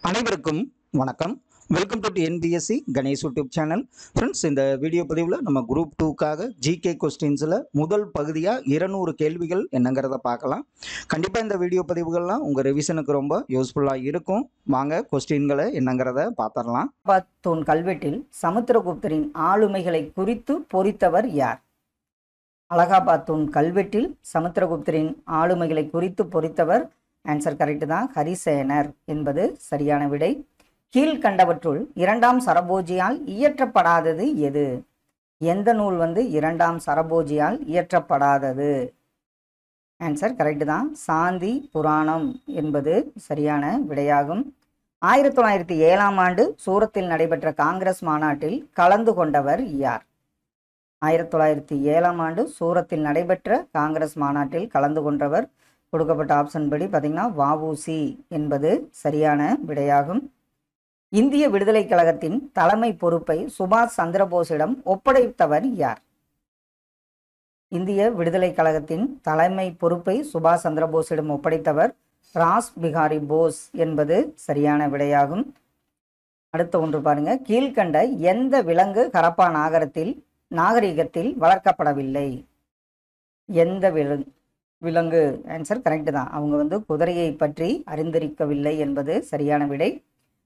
அனைவருக்கும் வணக்கம். Welcome to NPSC Ganesh YouTube channel. Friends, இந்த வீடியோ பதிவில் நம்ம குரூப் 2க்காக ஜிகே கொஸ்டின்ஸில் முதல் பகுதியாக 200 கேள்விகள் என்னங்கிறத பார்க்கலாம். கண்டிப்பாக இந்த வீடியோ பதிவுகள்லாம் உங்கள் ரிவிஷனுக்கு ரொம்ப யூஸ்ஃபுல்லாக இருக்கும். வாங்க கொஸ்டின்களை என்னங்கிறத பார்த்துடலாம். தூண் கல்வெட்டில் சமுத்திரகுப்தரின் ஆளுமைகளை குறித்து பொறித்தவர் யார்? அலகாபாத் தூண் கல்வெட்டில் சமுத்திரகுப்தரின் ஆளுமைகளை குறித்து பொறித்தவர் ஆன்சர் கரெக்ட் தான், ஹரிசேனர் என்பது சரியான விடை. கீழ்கண்டவற்றுள் இரண்டாம் சரபோஜியால் இயற்றப்படாதது எது? எந்த நூல் இரண்டாம் சரபோஜியால் இயற்றப்படாதது? ஆன்சர் கரெக்ட் தான், சாந்தி புராணம் என்பது சரியான விடையாகும். 1907ஆம் ஆண்டு சூரத்தில் நடைபெற்ற காங்கிரஸ் மாநாட்டில் கலந்து கொண்டவர் யார்? 1907ஆம் ஆண்டு சூரத்தில் நடைபெற்ற காங்கிரஸ் மாநாட்டில் கலந்து கொண்டவர் கொடுக்கப்பட்ட ஆப்ஷன் படி பார்த்தீங்கன்னா வ.உ.சி என்பது சரியான விடையாகும். இந்திய விடுதலை கழகத்தின் தலைமை பொறுப்பை சுபாஷ் சந்திரபோஸிடம் ஒப்படைத்தவர் யார்? இந்திய விடுதலை கழகத்தின் தலைமை பொறுப்பை சுபாஷ் சந்திரபோஸிடம் ஒப்படைத்தவர் ராஸ் பிகாரி போஸ் என்பது சரியான விடையாகும். அடுத்த ஒன்று பாருங்க, கீழ்கண்ட எந்த விலங்கு ஹரப்பா நாகரிகத்தில் வளர்க்கப்படவில்லை? எந்த விலங்கு? ஆன்சர் கரெக்ட் தான், அவங்க குதிரையை பற்றி அறிந்திருக்கவில்லை என்பது சரியான விடை.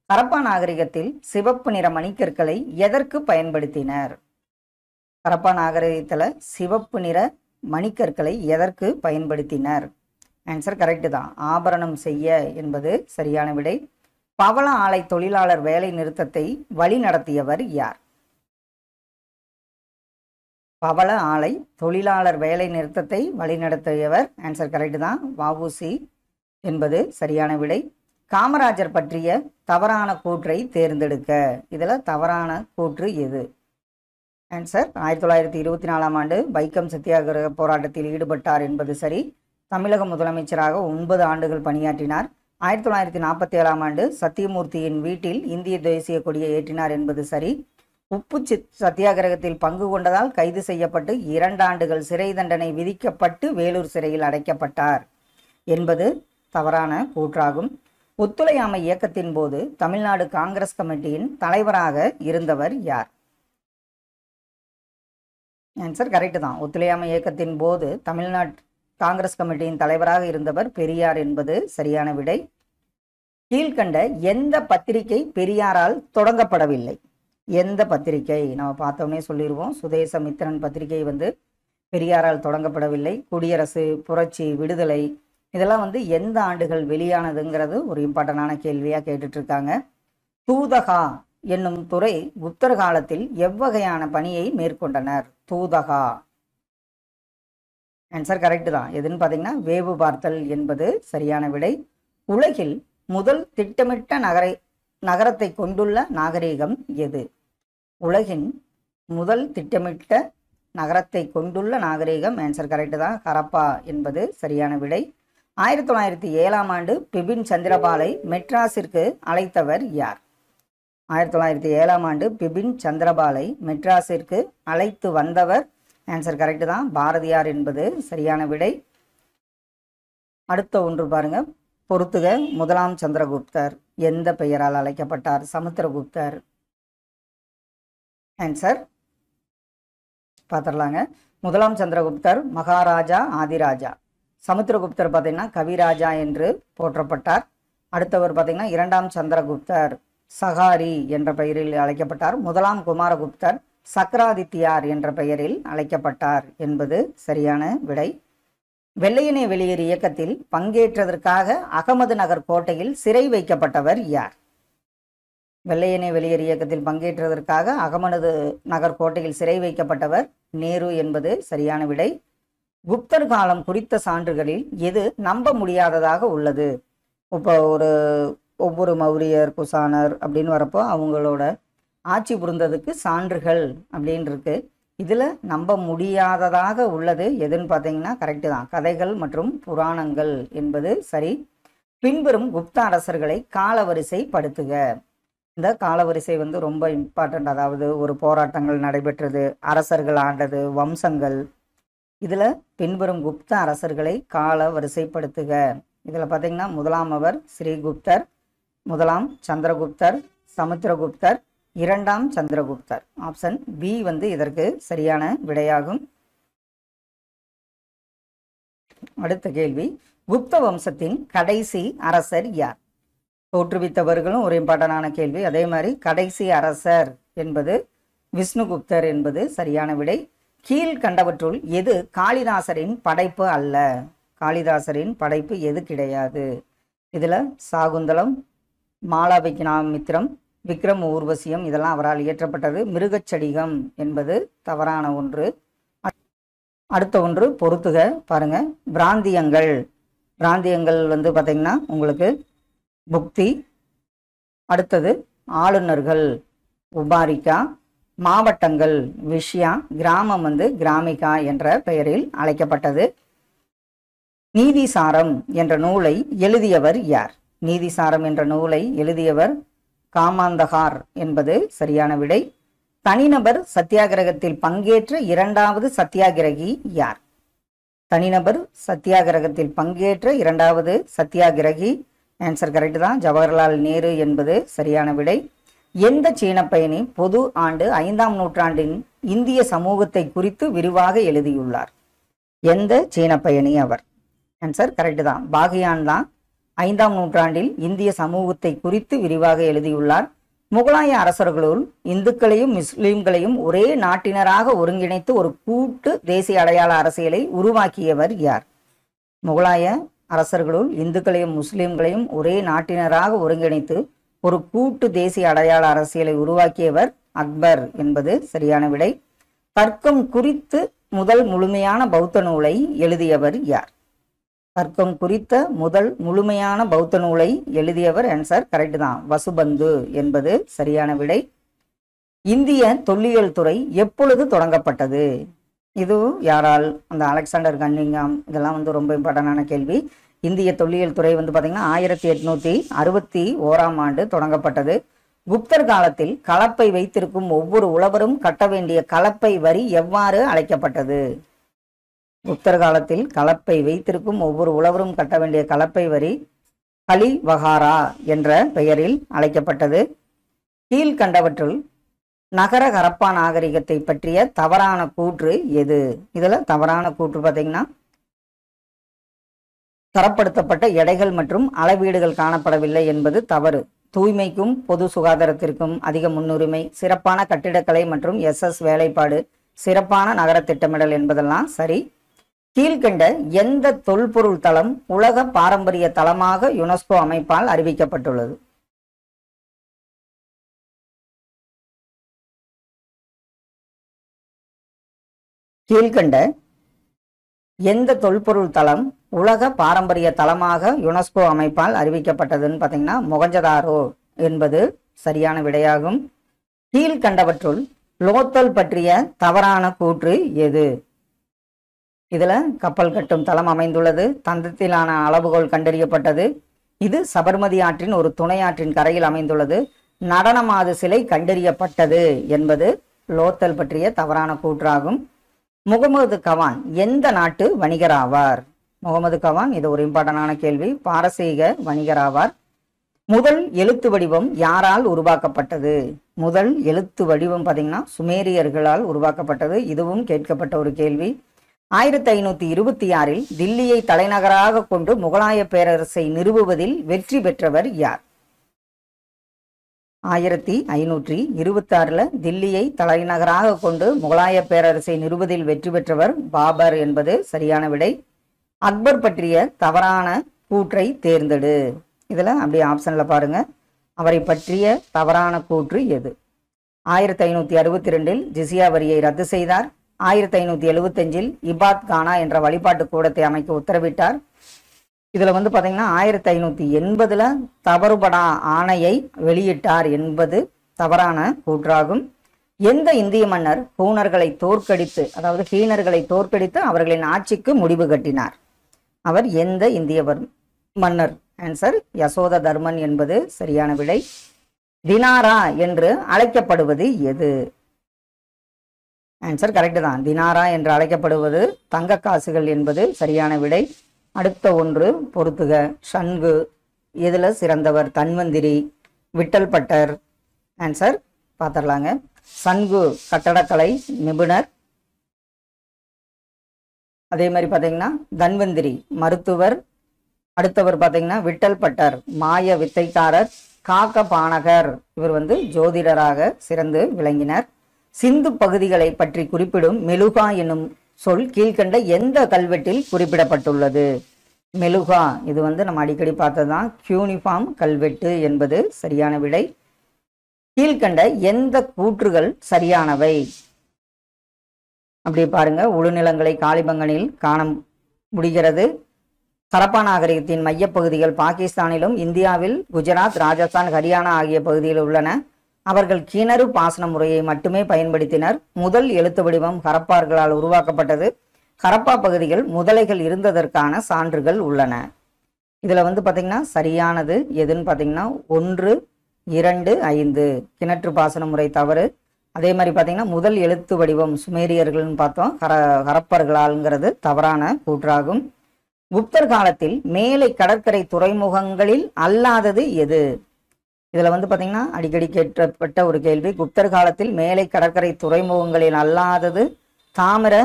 ஹரப்பா நாகரிகத்தில் சிவப்பு நிற மணிக்கற்களை எதற்கு பயன்படுத்தினர்? ஹரப்பா நாகரிகத்தில் சிவப்பு நிற மணிக்கற்களை எதற்கு பயன்படுத்தினர்? ஆன்சர் கரெக்ட் தான், ஆபரணம் செய்ய என்பது சரியான விடை. பவள ஆலை தொழிலாளர் வேலை நிறுத்தத்தை வழி நடத்தியவர் யார்? பவள ஆலை தொழிலாளர் வேலை நிறுத்தத்தை வழிநடத்தியவர் ஆன்சர் கரெக்ட் தான், வ.உ.சி என்பது சரியான விடை. காமராஜர் பற்றிய தவறான கூற்றை தேர்ந்தெடுக்க. இதில் தவறான கூற்று எது? ஆன்சர் 1924ஆம் ஆண்டு வைக்கம் சத்தியாகிரக போராட்டத்தில் ஈடுபட்டார் என்பது சரி. தமிழக முதலமைச்சராக 9 ஆண்டுகள் பணியாற்றினார். 1947ஆம் ஆண்டு சத்தியமூர்த்தியின் வீட்டில் இந்திய தேசிய கொடியை ஏற்றினார் என்பது சரி. உப்பு சத்தியாகிரகத்தில் பங்கு கொண்டதால் கைது செய்யப்பட்டு 2 ஆண்டுகள் சிறை தண்டனை விதிக்கப்பட்டு வேலூர் சிறையில் அடைக்கப்பட்டார் என்பது தவறான கூற்றாகும். ஒத்துழையாமை இயக்கத்தின் போது தமிழ்நாடு காங்கிரஸ் கமிட்டியின் தலைவராக இருந்தவர் யார்? ஆன்சர் கரெக்ட் தான், ஒத்துழையாமை இயக்கத்தின் போது தமிழ்நாடு காங்கிரஸ் கமிட்டியின் தலைவராக இருந்தவர் பெரியார் என்பது சரியான விடை. கீழ்கண்ட எந்த பத்திரிகை பெரியாரால் தொடங்கப்படவில்லை? எந்த பத்திரிகை? நம்ம பார்த்தோன்னே சொல்லிடுவோம், சுதேசமித்திரன் பத்திரிகை பெரியாரால் தொடங்கப்படவில்லை. குடியரசு, புரட்சி, விடுதலை இதெல்லாம் எந்த ஆண்டுகள் வெளியானதுங்கிறது ஒரு இம்பார்ட்டண்டான கேள்வியாக கேட்டுட்ருக்காங்க. தூதகா என்னும் துறை குப்தர் காலத்தில் எவ்வகையான பணியை மேற்கொண்டனர்? தூதகா ஆன்சர் கரெக்ட் தான், எதுன்னு பார்த்தீங்கன்னா வேவு பார்த்தல் என்பது சரியான விடை. உலகில் முதல் திட்டமிட்ட நகரத்தை கொண்டுள்ள நாகரிகம் எது? உலகின் முதல் திட்டமிட்ட நகரத்தை கொண்டுள்ள நாகரிகம் ஆன்சர் கரெக்ட் தான், ஹரப்பா என்பது சரியான விடை. 1907ஆம் ஆண்டு பிபின் சந்திரபாலை மெட்ராஸிற்கு அழைத்தவர் யார்? 1907ஆம் ஆண்டு பிபின் சந்திரபாலை மெட்ராஸிற்கு அழைத்து வந்தவர் ஆன்சர் கரெக்ட் தான், பாரதியார் என்பது சரியான விடை. அடுத்த ஒன்று பாருங்க, பொறுத்துக. முதலாம் சந்திரகுப்தர் எந்த பெயரால் அழைக்கப்பட்டார்? சமுத்திரகுப்தர். ஆன்சர் பார்த்துடலாங்க. முதலாம் சந்திரகுப்தர் மகாராஜா ஆதிராஜா. சமுத்திரகுப்தர் பார்த்தீங்கன்னா கவிராஜா என்று போற்றப்பட்டார். அடுத்தவர் பார்த்தீங்கன்னா 2ஆம் சந்திரகுப்தர் சகாரி என்ற பெயரில் அழைக்கப்பட்டார். முதலாம் குமாரகுப்தர் சக்கராதித்யார் என்ற பெயரில் அழைக்கப்பட்டார் என்பது சரியான விடை. வெள்ளையனே வெளியேறு இயக்கத்தில் பங்கேற்றதற்காக அகமது நகர் கோட்டையில் சிறை வைக்கப்பட்டவர் யார்? வெள்ளையனே வெளியேறு இயக்கத்தில் பங்கேற்றதற்காக அகமது நகர் கோட்டையில் சிறை வைக்கப்பட்டவர் நேரு என்பது சரியான விடை. குப்தர் காலம் குறித்த சான்றுகளில் எது நம்ப முடியாததாக உள்ளது? இப்போ ஒவ்வொரு மௌரியர், குசானர் அப்படின்னு வரப்போ அவங்களோட ஆட்சி புரிந்ததுக்கு சான்றுகள் அப்படின்னு இருக்கு. இதில் நம்ப முடியாததாக உள்ளது எதுன்னு பார்த்தீங்கன்னா கரெக்டு தான், கதைகள் மற்றும் புராணங்கள் என்பது சரி. பின்வரும் குப்த அரசர்களை காலவரிசைப்படுத்துக. இந்த காலவரிசை ரொம்ப இம்பார்ட்டண்ட், அதாவது ஒரு போராட்டங்கள் நடைபெற்றது, அரசர்கள் ஆண்டது, வம்சங்கள். இதில் பின்வரும் குப்த அரசர்களை காலவரிசைப்படுத்துக. இதில் பார்த்தீங்கன்னா முதலாமவர் ஸ்ரீகுப்தர், முதலாம் சந்திரகுப்தர், சமுத்திரகுப்தர், இரண்டாம் சந்திரகுப்தர். ஆப்ஷன் பி வந்து இதற்கு சரியான விடையாகும். அடுத்த கேள்வி, குப்த வம்சத்தின் கடைசி அரசர் யார்? தோற்றுவித்தவர்களும் ஒரு இம்பார்ட்டன்டான கேள்வி. அதே மாதிரி கடைசி அரசர் என்பது விஷ்ணுகுப்தர் என்பது சரியான விடை. கீழ்கண்டவற்றுள் எது காளிதாசரின் படைப்பு அல்ல? காளிதாசரின் படைப்பு எது கிடையாது? இதில் சாகுந்தலம், மாளவிகா விக்ரம் ஊர்வசியம் இதெல்லாம் அவரால் இயற்றப்பட்டது. மிருகச்சடிகம் என்பது தவறான ஒன்று. அடுத்த ஒன்று பொறுத்துக பாருங்க. பிராந்தியங்கள், பிராந்தியங்கள் வந்து பார்த்தீங்கன்னா உங்களுக்கு புக்தி, அடுத்தது ஆளுநர்கள் உபாரிகா, மாவட்டங்கள் விஷயா, கிராமம் வந்து கிராமிகா என்ற பெயரில் அழைக்கப்பட்டது. நீதிசாரம் என்ற நூலை எழுதியவர் யார்? நீதிசாரம் என்ற நூலை எழுதியவர் காமாந்தகார் என்பது சரியான விடை. தனிநபர் சத்தியாகிரகத்தில் பங்கேற்ற இரண்டாவது சத்தியாகிரகி யார்? தனிநபர் சத்தியாகிரகத்தில் பங்கேற்ற இரண்டாவது சத்தியாகிரகி, ஆன்சர் கரெக்ட் தான், ஜவஹர்லால் நேரு என்பது சரியான விடை. எந்த சீன பயணி பொது ஆண்டு 5ஆம் நூற்றாண்டின் இந்திய சமூகத்தை குறித்து விரிவாக எழுதியுள்ளார்? எந்த சீன பயணி அவர்? ஆன்சர் கரெக்ட் தான், பாகியான் தான் 5ஆம் நூற்றாண்டில் இந்திய சமூகத்தை குறித்து விரிவாக எழுதியுள்ளார். முகலாய அரசர்களுள் இந்துக்களையும் முஸ்லிம்களையும் ஒரே நாட்டினராக ஒருங்கிணைத்து ஒரு கூட்டு தேசிய அடையாள அரசியலை உருவாக்கியவர் யார்? முகலாய அரசர்களுள் இந்துக்களையும் முஸ்லிம்களையும் ஒரே நாட்டினராக ஒருங்கிணைத்து ஒரு கூட்டு தேசிய அடையாள அரசியலை உருவாக்கியவர் அக்பர் என்பது சரியான விடை. தர்க்கம் குறித்து முதல் முழுமையான பௌத்த நூலை எழுதியவர் யார்? தர்க்கம் குறித்த முதல் முழுமையான பௌத்த நூலை எழுதியவர், ஆன்சர் கரெக்ட் தான், வசுபந்து என்பது சரியான விடை. இந்திய தொல்லியல் துறை எப்பொழுது தொடங்கப்பட்டது? இது யாரால்? அந்த அலெக்சாண்டர் கன்னிங்காம். இதெல்லாம் வந்து ரொம்ப இம்பார்ட்டன்டான கேள்வி. இந்திய தொல்லியல் துறை வந்து பார்த்தீங்கன்னா 1861ஆம் ஆண்டு தொடங்கப்பட்டது. குப்தர் காலத்தில் கலப்பை வைத்திருக்கும் ஒவ்வொரு உழவரும் கட்ட வேண்டிய கலப்பை வரி எவ்வாறு அழைக்கப்பட்டது? குப்தர் காலத்தில் கலப்பை வைத்திருக்கும் ஒவ்வொரு உழவரும் கட்ட வேண்டிய கலப்பை வரி கலிவகாரா என்ற பெயரில் அழைக்கப்பட்டது. கீழ்கண்டவற்றுள் நகர ஹரப்பா நாகரிகத்தை பற்றிய தவறான கூற்று எது? இதுல தவறான கூற்று பார்த்தீங்கன்னா, தரப்படுத்தப்பட்ட எடைகள் மற்றும் அளவீடுகள் காணப்படவில்லை என்பது தவறு. தூய்மைக்கும் பொது சுகாதாரத்திற்கும் அதிக முன்னுரிமை, சிறப்பான கட்டிடக்கலை மற்றும் SS வேலைப்பாடு, சிறப்பான நகர திட்டமிடல் என்பதெல்லாம் சரி. கீழ்கண்ட எந்த தொல்பொருள் தளம் உலக பாரம்பரிய தளமாக யுனெஸ்கோ அமைப்பால் அறிவிக்கப்பட்டுள்ளது? கீழ்கண்ட எந்த தொல்பொருள் தளம் உலக பாரம்பரிய தளமாக யுனெஸ்கோ அமைப்பால் அறிவிக்கப்பட்டதுன்னு பார்த்தீங்கன்னா மொகஞ்சதாரோ என்பது சரியான விடையாகும். கீழ்கண்டவற்றுள் லோத்தல் பற்றிய தவறான கூற்று எது? இதுல கப்பல் கட்டும் தளம் அமைந்துள்ளது, தந்தத்திலான அளவுகோல் கண்டறியப்பட்டது, இது சபர்மதி ஆற்றின் ஒரு துணை ஆற்றின் கரையில் அமைந்துள்ளது, நடனமாது சிலை கண்டறியப்பட்டது என்பது லோத்தல் பற்றிய தவறான கூற்றாகும். முகமது கவான் எந்த நாட்டு வணிகராவார்? முகமது கவான், இது ஒரு இம்பார்ட்டன்டான கேள்வி, பாரசீக வணிகராவார். முதல் எழுத்து வடிவம் யாரால் உருவாக்கப்பட்டது? முதல் எழுத்து வடிவம் பார்த்தீங்கன்னா சுமேரியர்களால் உருவாக்கப்பட்டது. இதுவும் கேட்கப்பட்ட ஒரு கேள்வி. 1526இல் தில்லியை தலைநகராக கொண்டு முகலாய பேரரசை நிறுவுவதில் வெற்றி பெற்றவர் யார்? 1526 தில்லியை தலைநகராக கொண்டு முகலாய பேரரசை நிறுவுவதில் வெற்றி பெற்றவர் பாபர் என்பது சரியான விடை. அக்பர் பற்றிய தவறான கூற்றை தேர்ந்தெடு. இதுல அப்படியே ஆப்ஷன்ல பாருங்க, அவரை பற்றிய தவறான கூற்று எது? 1562இல் ஜிசியா வரியை ரத்து செய்தார். 1575இல் இபாத் கானா என்ற வழிபாட்டு கூடத்தை அமைக்க உத்தரவிட்டார். இதுல வந்து பாத்தீங்கன்னா 1580 தவறுபடா ஆணையை வெளியிட்டார் என்பது தவறான கூற்றாகும். எந்த இந்திய மன்னர் ஹூனர்களை தோற்கடித்து, அதாவது ஹீனர்களை தோற்கடித்து அவர்களின் ஆட்சிக்கு முடிவு கட்டினார்? அவர் எந்த இந்திய மன்னர்? ஆன்சர் யசோத தர்மன் என்பது சரியான விடை. தினாரா என்று அழைக்கப்படுவது எது? ஆன்சர் கரெக்ட் தான், தினாரா என்று அழைக்கப்படுவது தங்க காசுகள் என்பது சரியான விடை. அடுத்த ஒன்று பொறுத்துக. ஷன்கு எதில் சிறந்தவர்? தன்வந்திரி, விட்டல் பட்டர். ஆன்சர் பார்த்துடலாங்க. சன்கு கட்டடக்கலை நிபுணர். அதே மாதிரி பார்த்தீங்கன்னா தன்வந்திரி மருத்துவர். அடுத்தவர் பார்த்தீங்கன்னா விட்டல் பட்டர் மாய வித்தைக்காரர். காக்க பாணகர் இவர் ஜோதிடராக சிறந்து விளங்கினர். சிந்து பகுதிகளை பற்றி குறிப்பிடும் மெலுகா என்னும் சொல் கீழ்கண்ட எந்த கல்வெட்டில் குறிப்பிடப்பட்டுள்ளது? மெலுகா இது நம்ம அடிக்கடி பார்த்ததுதான். கியூனிஃபார்ம் கல்வெட்டு என்பது சரியான விடை. கீழ்கண்ட எந்த கூற்றுகள் சரியானவை? அப்படி பாருங்க. உளுநிலங்களை காளிபங்கனில் காண முடிகிறது. ஹரப்பா நாகரிகத்தின் மையப்பகுதிகள் பாகிஸ்தானிலும் இந்தியாவில் குஜராத், ராஜஸ்தான், ஹரியானா ஆகிய பகுதியில் உள்ளன. அவர்கள் கிணறு பாசன முறையை மட்டுமே பயன்படுத்தினர். முதல் எழுத்து வடிவம் ஹரப்பார்களால் உருவாக்கப்பட்டது. ஹரப்பா பகுதிகள் முதலைகள் இருந்ததற்கான சான்றுகள் உள்ளன. இதில் பார்த்தீங்கன்னா சரியானது எதுன்னு பார்த்தீங்கன்னா 1, 2, 5 கிணற்று பாசன முறை தவறு. அதே மாதிரி பார்த்தீங்கன்னா முதல் எழுத்து வடிவம் சுமேரியர்கள்னு பார்த்தோம். ஹரப்பர்களால்ங்கிறது தவறான கூற்றாகும். குப்தர் காலத்தில் மேலை கடற்கரை துறைமுகங்களில் அல்லாதது எது? இதில் பார்த்தீங்கன்னா அடிக்கடி கேட்கப்பட்ட ஒரு கேள்வி. குப்தர் காலத்தில் மேலை கடற்கரை துறைமுகங்களில் அல்லாதது தாமிர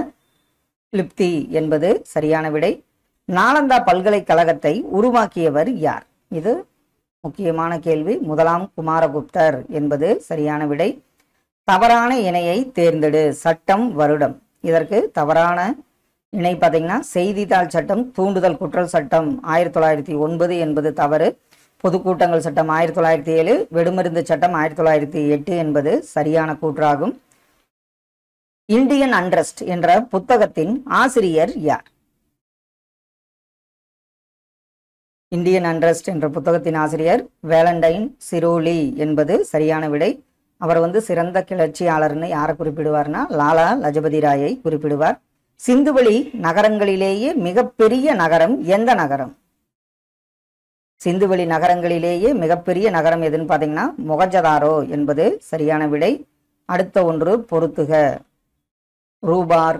லிப்தி என்பது சரியான விடை. நாலந்தா பல்கலைக்கழகத்தை உருவாக்கியவர் யார்? இது முக்கியமான கேள்வி. முதலாம் குமாரகுப்தர் என்பது சரியான விடை. தவறான இணையை தேர்ந்தெடு. சட்டம், வருடம். இதற்கு தவறான இணை பார்த்தீங்கன்னா செய்தித்தாள் சட்டம், தூண்டுதல் குற்றல் சட்டம் 1909 என்பது தவறு. பொதுக்கூட்டங்கள் சட்டம் 1907, வெடிமருந்து சட்டம் 1908 என்பது சரியான கூற்றாகும். இந்தியன் அண்ட்ரஸ்ட் என்ற புத்தகத்தின் ஆசிரியர் யார்? இந்தியன் அண்ட்ரஸ்ட் என்ற புத்தகத்தின் ஆசிரியர் வேலண்டைன் சிரோலி என்பது சரியான விடை. அவர் சிறந்த கிளர்ச்சியாளர்னு யாரை குறிப்பிடுவார்னா லாலா லஜபதி ராயை குறிப்பிடுவார். சிந்துவெளி நகரங்களிலேயே மிகப்பெரிய நகரம் எந்த நகரம்? சிந்துவெளி நகரங்களிலேயே மிகப்பெரிய நகரம் எதுன்னு பார்த்தீங்கன்னா மொகஞ்சதாரோ என்பது சரியான விடை. அடுத்த ஒன்று பொறுத்துக. ரூபார்,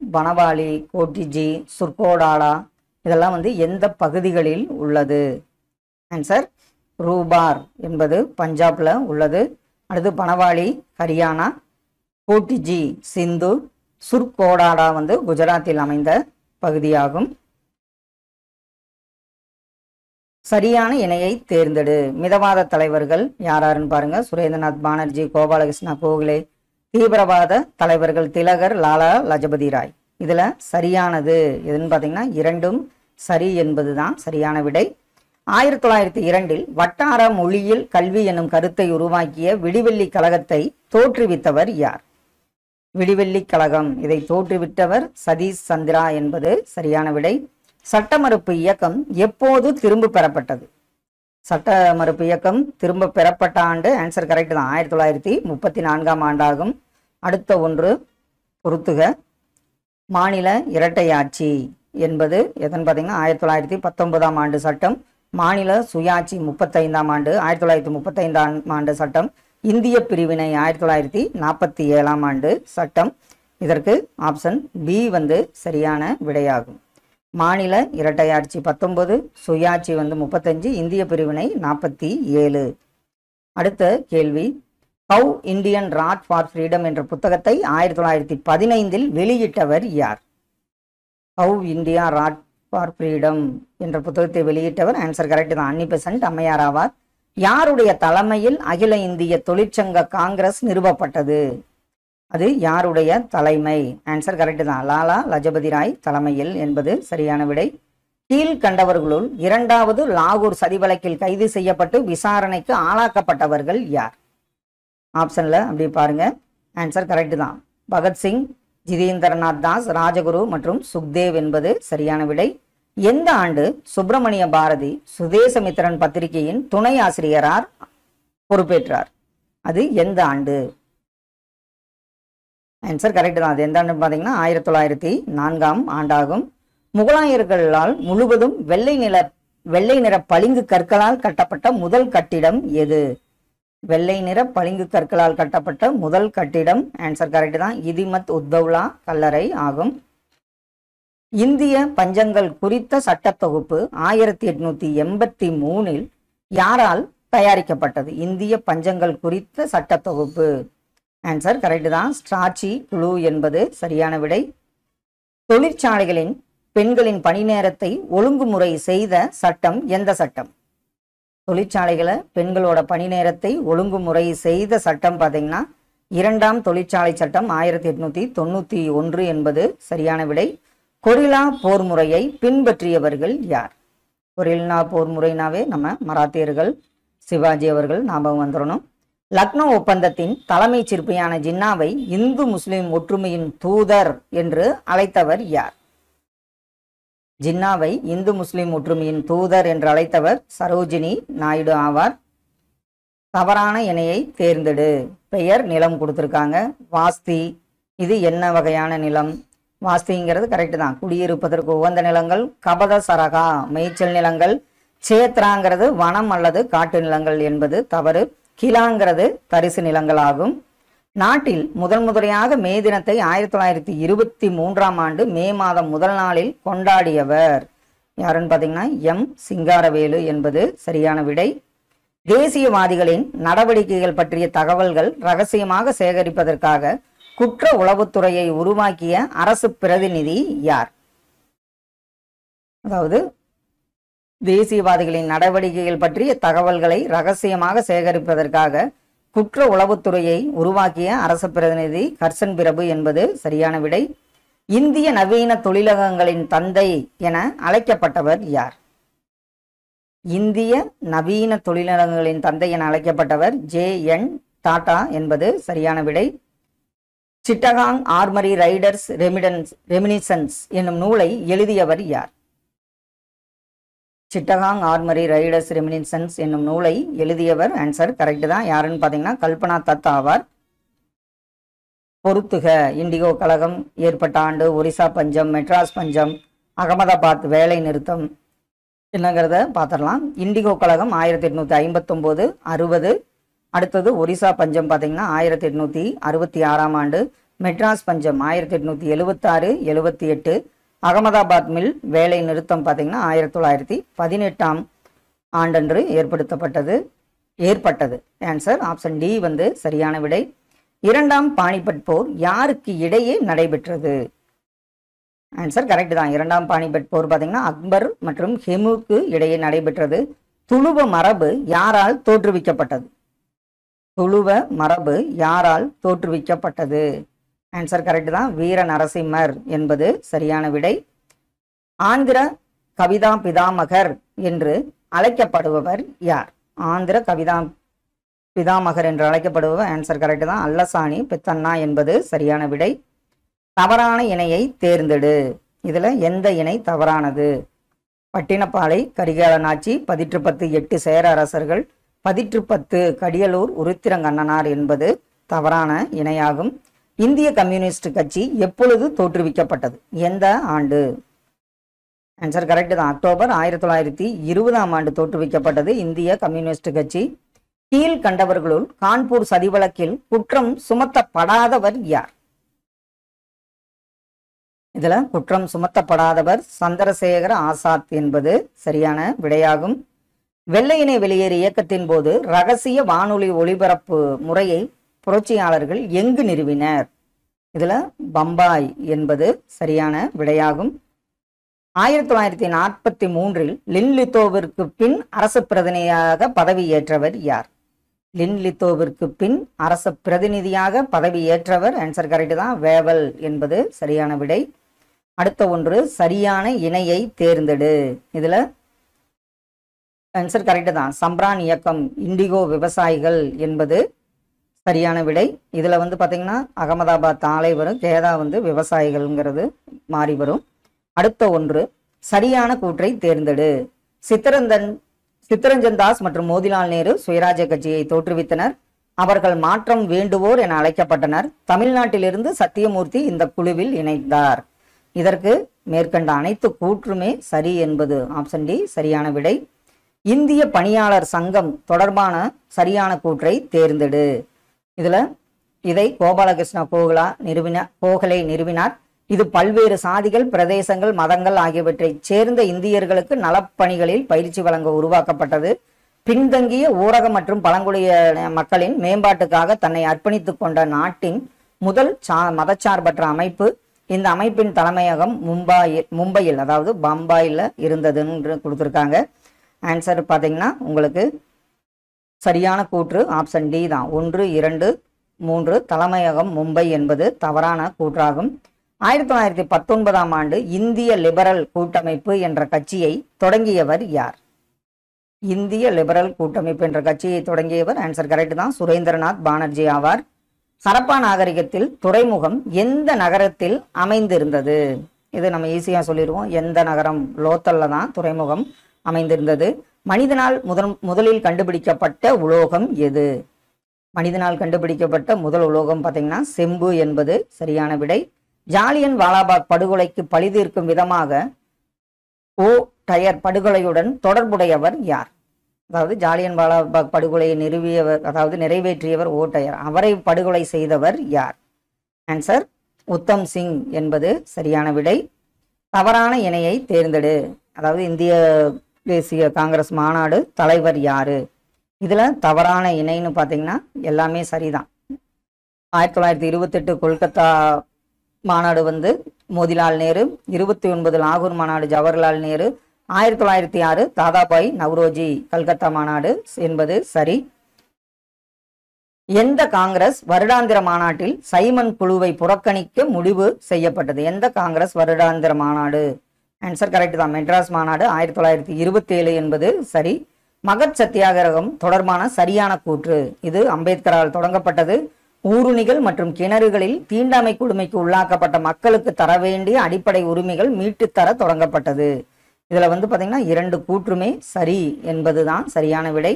பனவாலி, கோட்டிஜி, சுர்கோடாலா இதெல்லாம் எந்த பகுதிகளில் உள்ளது? ஆன்சர் ரூபார் என்பது பஞ்சாப்ல உள்ளது. அடுத்து பனவாலி ஹரியானா, கோட்டிஜி சிந்து, சுர்கோடாடா குஜராத்தில் அமைந்த பகுதியாகும். சரியான இணையை தேர்ந்தெடு. மிதவாத தலைவர்கள் யாராருன்னு பாருங்க. சுரேந்திரநாத் பானர்ஜி, கோபாலகிருஷ்ணா கோகலே. தீவிரவாத தலைவர்கள் திலகர், லாலா லஜபதி ராய். இதுல சரியானது எதுன்னு பார்த்தீங்கன்னா இரண்டும் சரி என்பதுதான் சரியான விடை. 1902 வட்டார மொழியில் கல்வி எனும் கருத்தை உருவாக்கிய விடிவெள்ளி கழகத்தை தோற்றுவித்தவர் யார்? விடிவெள்ளி கழகம் இதை தோற்றுவித்தவர் சதீஷ் சந்திரா என்பது சரியான விடை. சட்ட மறுப்பு இயக்கம் எப்போது திரும்ப பெறப்பட்டது? சட்ட மறுப்பு இயக்கம் திரும்ப பெறப்பட்ட ஆண்டு ஆன்சர் கரெக்ட் தான். 1934ஆம் ஆண்டாகும். அடுத்த ஒன்று பொறுத்துக. மாநில இரட்டையாட்சி என்பது எதன்னு பார்த்தீங்கன்னா 1919ஆம் ஆண்டு சட்டம். மாநில சுயாட்சி 35ஆம் ஆண்டு 1935ஆம் ஆண்டு சட்டம். இந்திய பிரிவினை 1947ஆம் ஆண்டு சட்டம். இதற்கு ஆப்ஷன் பி சரியான விடையாகும். மாநில இரட்டையாட்சி 19, சுயாட்சி 35, இந்திய பிரிவினை 47. அடுத்த கேள்வி. How Indian wrought for freedom என்ற புத்தகத்தை 1915இல் வெளியிட்டவர் யார்? How India wrought for freedom என்ற புத்தகத்தை வெளியிட்டவர் ஆன்சர் கரெக்ட் தான். அன்னி அம்மையார் ஆவார். யாருடைய தலைமையில் அகில இந்திய தொழிற்சங்க காங்கிரஸ் நிறுவப்பட்டது? அது யாருடைய தலைமை? ஆன்சர் கரெக்ட் தான். லாலா லஜபதி ராய் தலைமையில் என்பது சரியான விடை. கீழ்கண்டவர்களுள் இரண்டாவது லாகூர் சதி வழக்கில் கைது செய்யப்பட்டு விசாரணைக்கு ஆளாக்கப்பட்டவர்கள் யார்? ஆப்ஷன்ல அப்படி பாருங்க. ஆன்சர் கரெக்ட் தான். பகத்சிங், ஜிதேந்திரநாத் தாஸ், ராஜகுரு மற்றும் சுக்தேவ் என்பது சரியான விடை. எந்த ஆண்டு சுப்பிரமணிய பாரதி சுதேசமித்திரன் பத்திரிகையின் துணை ஆசிரியரார் பொறுப்பேற்றார்? அது எந்த ஆண்டு? ஆன்சர் கரெக்ட் தான். அது எந்த ஆண்டு பார்த்தீங்கன்னா 1904ஆம் ஆண்டாகும். முகலாயர்களால் முழுவதும் வெள்ளை நிற பளிங்கு கற்களால் கட்டப்பட்ட முதல் கட்டிடம் எது? வெள்ளை நிற பளிங்கு கற்களால் கட்டப்பட்ட முதல் கட்டிடம் ஆன்சர் கரெக்ட் தான். இதிமத் உத்தவ்லா கல்லறை ஆகும். இந்திய பஞ்சங்கள் குறித்த சட்டத்தொகுப்பு 1883 யாரால் தயாரிக்கப்பட்டது? இந்திய பஞ்சங்கள் குறித்த சட்டத்தொகுப்பு. ஆன்சர் கரெக்ட் தான், ஸ்ட்ராச்சி குழு என்பது சரியான விடை. தொழிற்சாலைகளின் பெண்களின் பணி நேரத்தை ஒழுங்குமுறை செய்த சட்டம் எந்த சட்டம்? தொழிற்சாலைகளை பெண்களோட பணி நேரத்தை ஒழுங்குமுறை செய்த சட்டம் பார்த்தீங்கன்னா 2ஆம் தொழிற்சாலை சட்டம் 1891 என்பது சரியான விடை. கொரில்லா போர் முறையை பின்பற்றியவர்கள் யார்? கொரில்லா போர் முறைனாவே நம்ம மராத்தியர்கள், சிவாஜி அவர்கள் ஞாபகம் வந்துடணும். லக்னோ ஒப்பந்தத்தின் தலைமை சிற்பியான ஜின்னாவை இந்து முஸ்லிம் ஒற்றுமையின் தூதர் என்று அழைத்தவர் யார்? ஜின்னாவை இந்து முஸ்லிம் ஒற்றுமையின் தூதர் என்று அழைத்தவர் சரோஜினி நாயுடு ஆவார். தவறான இணையை தேர்ந்தெடு. பெயர் நிலம் கொடுத்துருக்காங்க. வாஸ்தி, இது என்ன வகையான நிலம்? வாஸ்திங்கிறது கரெக்டு தான், குடியிருப்பதற்கு உகந்த நிலங்கள். கபத சரகா மேய்ச்சல் நிலங்கள். சேத்ராங்கிறது வனம் அல்லது காட்டு நிலங்கள் என்பது தவறு. கிலாங்கிறது தரிசு நிலங்கள் ஆகும். நாட்டில் முதன்முறையாக மே தினத்தை 1923ஆம் ஆண்டு மே மாதம் முதல் நாளில் கொண்டாடியவர் யாருன்னு பார்த்தீங்கன்னா எம் சிங்காரவேலு என்பது சரியான விடை. தேசியவாதிகளின் நடவடிக்கைகள் பற்றிய தகவல்கள் ரகசியமாக சேகரிப்பதற்காக குற்ற உளவுத்துறையை உருவாக்கிய அரசு பிரதிநிதி யார்? அதாவது தேசியவாதிகளின் நடவடிக்கைகள் பற்றிய தகவல்களை ரகசியமாக சேகரிப்பதற்காக குற்ற உளவுத்துறையை உருவாக்கிய அரசு பிரதிநிதி கர்சன் பிரபு என்பது சரியான விடை. இந்திய நவீன தொழிலகங்களின் தந்தை என அழைக்கப்பட்டவர் யார்? இந்திய நவீன தொழிலகங்களின் தந்தை என அழைக்கப்பட்டவர் JN டாடா என்பது சரியான விடை. சிட்டகாங் ஆர்மரி ரைடர்ஸ் ரெமினிசன்ஸ் என்னும் நூலை எழுதியவர் யார்? சிட்டகாங் ஆர்மரி ரைடர்ஸ் ரெமினிசன்ஸ் என்னும் நூலை எழுதியவர் ஆன்சர் கரெக்ட் தான், யாருன்னு பார்த்தீங்கன்னா கல்பனா தத் ஆவார். பொறுத்துக. இண்டிகோ கழகம் ஏற்பட்ட ஆண்டு, ஒரிசா பஞ்சம், மெட்ராஸ் பஞ்சம், அகமதாபாத் வேலை நிறுத்தம் என்னங்கிறத பார்த்துடலாம். இண்டிகோ கழகம் 1859 60. அடுத்தது ஒரிசா பஞ்சம் பார்த்தீங்கன்னா 1866ஆம் ஆண்டு. மெட்ராஸ் பஞ்சம் 1876 78. அகமதாபாத் மில் வேலை நிறுத்தம் பார்த்தீங்கன்னா 1918ஆம் ஆண்டன்று ஏற்பட்டது. ஆன்சர் ஆப்ஷன் டி வந்து சரியான விடை. 2ஆம் பானிபட் போர் யாருக்கு இடையே நடைபெற்றது? ஆன்சர் கரெக்ட் தான், 2ஆம் பானிபட் போர் பார்த்தீங்கன்னா அக்பர் மற்றும் ஹெமுக்கு இடையே நடைபெற்றது. துளுவ மரபு யாரால் தோற்றுவிக்கப்பட்டது? துளுவ மரபு யாரால் தோற்றுவிக்கப்பட்டது? ஆன்சர் கரெக்ட் தான், வீர நரசிம்மர் என்பது சரியான விடை. ஆந்திர கவிதா பிதாமகர் என்று அழைக்கப்படுபவர் யார்? ஆந்திர கவிதா பிதாமகர் என்று அழைக்கப்படுபவர் ஆன்சர் கரெக்ட் தான், அல்லசாணி பெத்தண்ணா என்பது சரியான விடை. தவறான இணையை தேர்ந்தெடு. இதுல எந்த இணை தவறானது? பட்டினப்பாலை கரிகாலனாச்சி, 10 8 சேர அரசர்கள், 10 கடியலூர் உருத்திரங்கண்ணனார் என்பது தவறான இணையாகும். இந்திய கம்யூனிஸ்ட் கட்சி எப்பொழுது தோற்றுவிக்கப்பட்டது? எந்த ஆண்டு? ஆன்சர் கரெக்ட் தான், அக்டோபர் 1920ஆம் ஆண்டு தோற்றுவிக்கப்பட்டது இந்திய கம்யூனிஸ்ட் கட்சி. கீழ்கண்டவர்களுள் கான்பூர் சதி வழக்கில் குற்றம் சுமத்தப்படாதவர் யார்? இதுல குற்றம் சுமத்தப்படாதவர் சந்திரசேகர ஆசாத் என்பது சரியான விடையாகும். வெள்ளையனே வெளியேறு இயக்கத்தின் போது ரகசிய வானொலி ஒளிபரப்பு முறையை புரட்சியாளர்கள் எங்கு நிறுவினர்? இதுல பம்பாய் என்பது சரியான விடையாகும். 1943இல் லின்லித்தோவிற்கு பின் அரசு பிரதிநிதியாக பதவியேற்றவர் யார்? லின்லித்தோவிற்கு பின் அரசு பிரதிநிதியாக பதவியேற்றவர் ஆன்சர் கரெக்ட் தான், வேவல் என்பது சரியான விடை. அடுத்த ஒன்று சரியான இணையை தேர்ந்தெடு. இதுல ஆன்சர் கரெக்ட் தான், சம்ரான் இயக்கம், இண்டிகோ விவசாயிகள் என்பது சரியான விடை. இதுல வந்து பாத்தீங்கன்னா அகமதாபாத் ஆலை வரும், கேதா வந்து விவசாயிகள்ங்கிறது மாறி வரும். அடுத்த ஒன்று சரியான கூற்றை தேர்ந்தெடு. சித்தரஞ்சன் தாஸ் மற்றும் மோதிலால் நேரு சுயராஜ்ய கட்சியை தோற்றுவித்தனர். அவர்கள் மாற்றம் வேண்டுவோர் என அழைக்கப்பட்டனர். தமிழ்நாட்டிலிருந்து சத்தியமூர்த்தி இந்த குழுவில் இணைந்தார். இதற்கு மேற்கண்ட அனைத்து கூற்றுமே சரி என்பது ஆப்ஷன் டி சரியான விடை. இந்திய பணியாளர் சங்கம் தொடர்பான சரியான கூற்றை தேர்ந்தெடு. இதை கோபாலகிருஷ்ண கோகலே நிறுவினார். இது பல்வேறு சாதிகள், பிரதேசங்கள், மதங்கள் ஆகியவற்றை சேர்ந்த இந்தியர்களுக்கு நலப்பணிகளில் பயிற்சி வழங்க உருவாக்கப்பட்டது. பின்தங்கிய ஊரக மற்றும் பழங்குடிய மக்களின் மேம்பாட்டுக்காக தன்னை அர்ப்பணித்துக் கொண்ட நாட்டின் முதல் மதச்சார்பற்ற அமைப்பு. இந்த அமைப்பின் தலைமையகம் மும்பையில் அதாவது பம்பாயில் இருந்ததுன்னு கொடுத்துருக்காங்க. ஆன்சர் பார்த்தீங்கன்னா உங்களுக்கு சரியான கூற்று ஆப்ஷன் டி தான். 1, 2, 3 தலைமையகம் மும்பை என்பது தவறான கூற்றாகும். 1919ஆம் ஆண்டு இந்திய லிபரல் கூட்டமைப்பு என்ற கட்சியை தொடங்கியவர் யார்? இந்திய லிபரல் கூட்டமைப்பு என்ற கட்சியை தொடங்கியவர் ஆன்சர் கரெக்ட் தான், சுரேந்திரநாத் பானர்ஜி ஆவார். ஹரப்பா நாகரிகத்தில் துறைமுகம் எந்த நகரத்தில் அமைந்திருந்தது? இது நம்ம ஈஸியாக சொல்லிடுவோம். எந்த நகரம்? லோத்தல்ல தான் துறைமுகம் அமைந்திருந்தது. மனிதனால் முதலில் கண்டுபிடிக்கப்பட்ட உலோகம் எது? மனிதனால் கண்டுபிடிக்கப்பட்ட முதல் உலோகம் பார்த்தீங்கன்னா செம்பு என்பது சரியான விடை. ஜாலியன் வாலாபாக் படுகொலைக்கு பழிதீர்க்கும் விதமாக ஓ டயர் படுகொலையுடன் தொடர்புடையவர் யார்? அதாவது ஜாலியன் வாலாபாக் படுகொலையை நிறைவேற்றியவர் ஓ டயர். அவரை படுகொலை செய்தவர் யார்? ஆன்சர் உத்தம் சிங் என்பது சரியான விடை. தவறான இணையை தேர்ந்தெடு. அதாவது இந்திய தேசிய காங்கிரஸ் மாநாடு தலைவர் யாரு? இதுல தவறான இணைன்னு பார்த்தீங்கன்னா எல்லாமே சரிதான். 1928 கொல்கத்தா மாநாடு மோதிலால் நேரு, 29 லாகூர் மாநாடு ஜவஹர்லால் நேரு, 1906 தாதாபாய் நவ்ரோஜி கல்கத்தா மாநாடு என்பது சரி. எந்த காங்கிரஸ் வருடாந்திர மாநாட்டில் சைமன் குழுவை புறக்கணிக்க முடிவு செய்யப்பட்டது? எந்த காங்கிரஸ் வருடாந்திர மாநாடு? ஆன்சர் கரெக்ட் தான், மெட்ராஸ் மாநாடு 1927 என்பது சரி. மகத் சத்தியாகிரகம் தொடர்பான சரியான கூற்று. இது அம்பேத்கரால் தொடங்கப்பட்டது. ஊருணிகள் மற்றும் கிணறுகளில் தீண்டாமை கொடுமைக்கு உள்ளாக்கப்பட்ட மக்களுக்கு தர வேண்டிய அடிப்படை உரிமைகள் மீட்டுத்தர தொடங்கப்பட்டது. இதுல பாத்தீங்கன்னா 2 கூற்றுமே சரி என்பதுதான் சரியான விடை.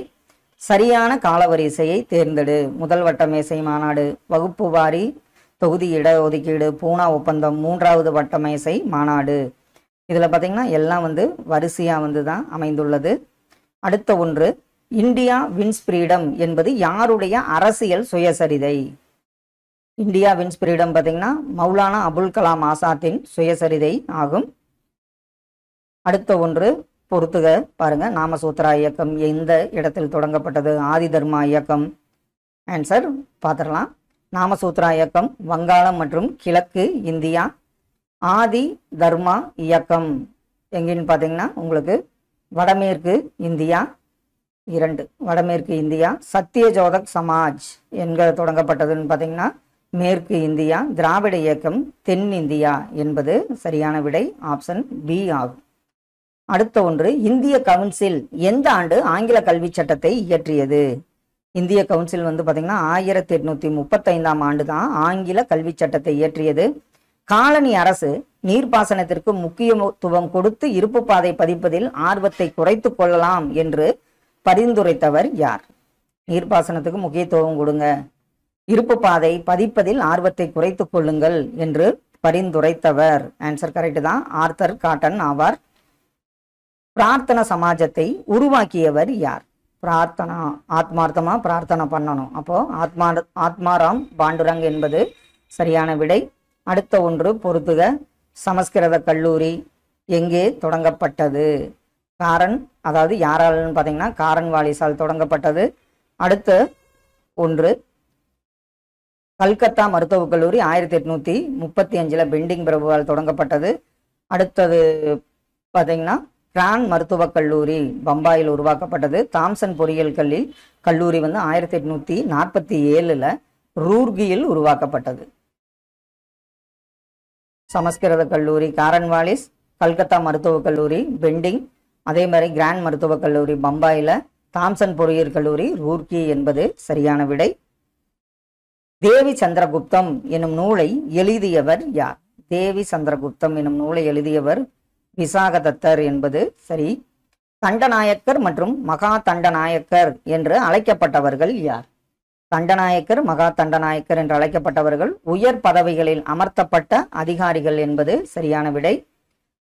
சரியான காலவரிசையை தேர்ந்தெடு. முதல் வட்ட மேசை மாநாடு, வகுப்பு வாரி தொகுதி இடஒதுக்கீடு, பூனா ஒப்பந்தம், 3வது வட்ட மேசை மாநாடு. இதுல பாத்தீங்கன்னா எல்லாம் வரிசையா தான் அமைந்துள்ளது. அடுத்த ஒன்று, இந்தியா வின்ஸ் ஃப்ரீடம் என்பது யாருடைய அரசியல் சுயசரிதை? இந்தியா வின்ஸ் ஃப்ரீடம் பார்த்தீங்கன்னா மௌலானா அபுல் கலாம் ஆசாத்தின் சுயசரிதை ஆகும். அடுத்த ஒன்று பொறுத்துக பாருங்க. நாமசூத்ரா இயக்கம் எந்த இடத்தில் தொடங்கப்பட்டது? ஆதி தர்மா இயக்கம். ஆன்சர் பார்த்துடலாம். நாமசூத்ரா இயக்கம் வங்காளம் மற்றும் கிழக்கு இந்தியா. ஆதி தர்மா இயக்கம் எங்கேன்னு பார்த்தீங்கன்னா உங்களுக்கு வடமேற்கு இந்தியா. 2 வடமேற்கு இந்தியா. சத்தியஜோதக் சமாஜ் எங்க தொடங்கப்பட்டதுன்னு பார்த்தீங்கன்னா மேற்கு இந்தியா. திராவிட இயக்கம் தென் இந்தியா என்பது சரியான விடை, ஆப்ஷன் பி ஆகும். அடுத்த ஒன்று, இந்திய கவுன்சில் எந்த ஆண்டு ஆங்கில கல்வி சட்டத்தை இயற்றியது? இந்திய கவுன்சில் பார்த்தீங்கன்னா 1835ஆம் ஆண்டு தான் ஆங்கில கல்வி சட்டத்தை இயற்றியது. காலனி அரசு நீர்ப்பாசனத்திற்கு முக்கியத்துவம் கொடுத்து இருப்பு பாதை பதிப்பதில் ஆர்வத்தை குறைத்து கொள்ளலாம் என்று பரிந்துரைத்தவர் யார்? நீர்ப்பாசனத்துக்கு முக்கியத்துவம் கொடுங்க, இருப்பு பாதை பதிப்பதில் ஆர்வத்தை குறைத்து கொள்ளுங்கள் என்று பரிந்துரைத்தவர் ஆன்சர் கரெக்ட் தான், ஆர்தர் காட்டன் ஆவார். பிரார்த்தனா சமாஜத்தை உருவாக்கியவர் யார்? பிரார்த்தனா ஆத்மார்த்தமா பிரார்த்தனை பண்ணணும், அப்போ ஆத்மாராம் பாண்டுரங் என்பது சரியான விடை. அடுத்த ஒன்று பொறுத்துக. சமஸ்கிருத கல்லூரி எங்கே தொடங்கப்பட்டது? அதாவது யாரால்னு பார்த்தீங்கன்னா காரன் வாலிஸால் தொடங்கப்பட்டது. அடுத்த ஒன்று, கல்கத்தா மருத்துவக் கல்லூரி 1835 பெண்டிங் பிரபுவால் தொடங்கப்பட்டது. அடுத்தது பார்த்தீங்கன்னா கிரான் மருத்துவக் கல்லூரி பம்பாயில் உருவாக்கப்பட்டது. தாம்சன் பொறியியல் கல்லூரி 1847 ரூர்கியில் உருவாக்கப்பட்டது. சமஸ்கிருத கல்லூரி காரன்வாலிஸ், கல்கத்தா மருத்துவக் கல்லூரி பெண்டிங், அதே மாதிரி கிராண்ட் மருத்துவக் கல்லூரி பம்பாயில், தாம்சன் பொறியியல் கல்லூரி ரூர்கி என்பது சரியான விடை. தேவி சந்திரகுப்தம் எனும் நூலை எழுதியவர் யார்? தேவி சந்திரகுப்தம் எனும் நூலை எழுதியவர் விசாகதத்தர் என்பது சரி. தண்டநாயக்கர் மற்றும் மகா தண்டநாயக்கர் என்று அழைக்கப்பட்டவர்கள் யார்? தண்டநாயக்கர் மகா தண்டநாயக்கர் என்று அழைக்கப்பட்டவர்கள் உயர் பதவிகளில் அமர்த்தப்பட்ட அதிகாரிகள் என்பது சரியான விடை.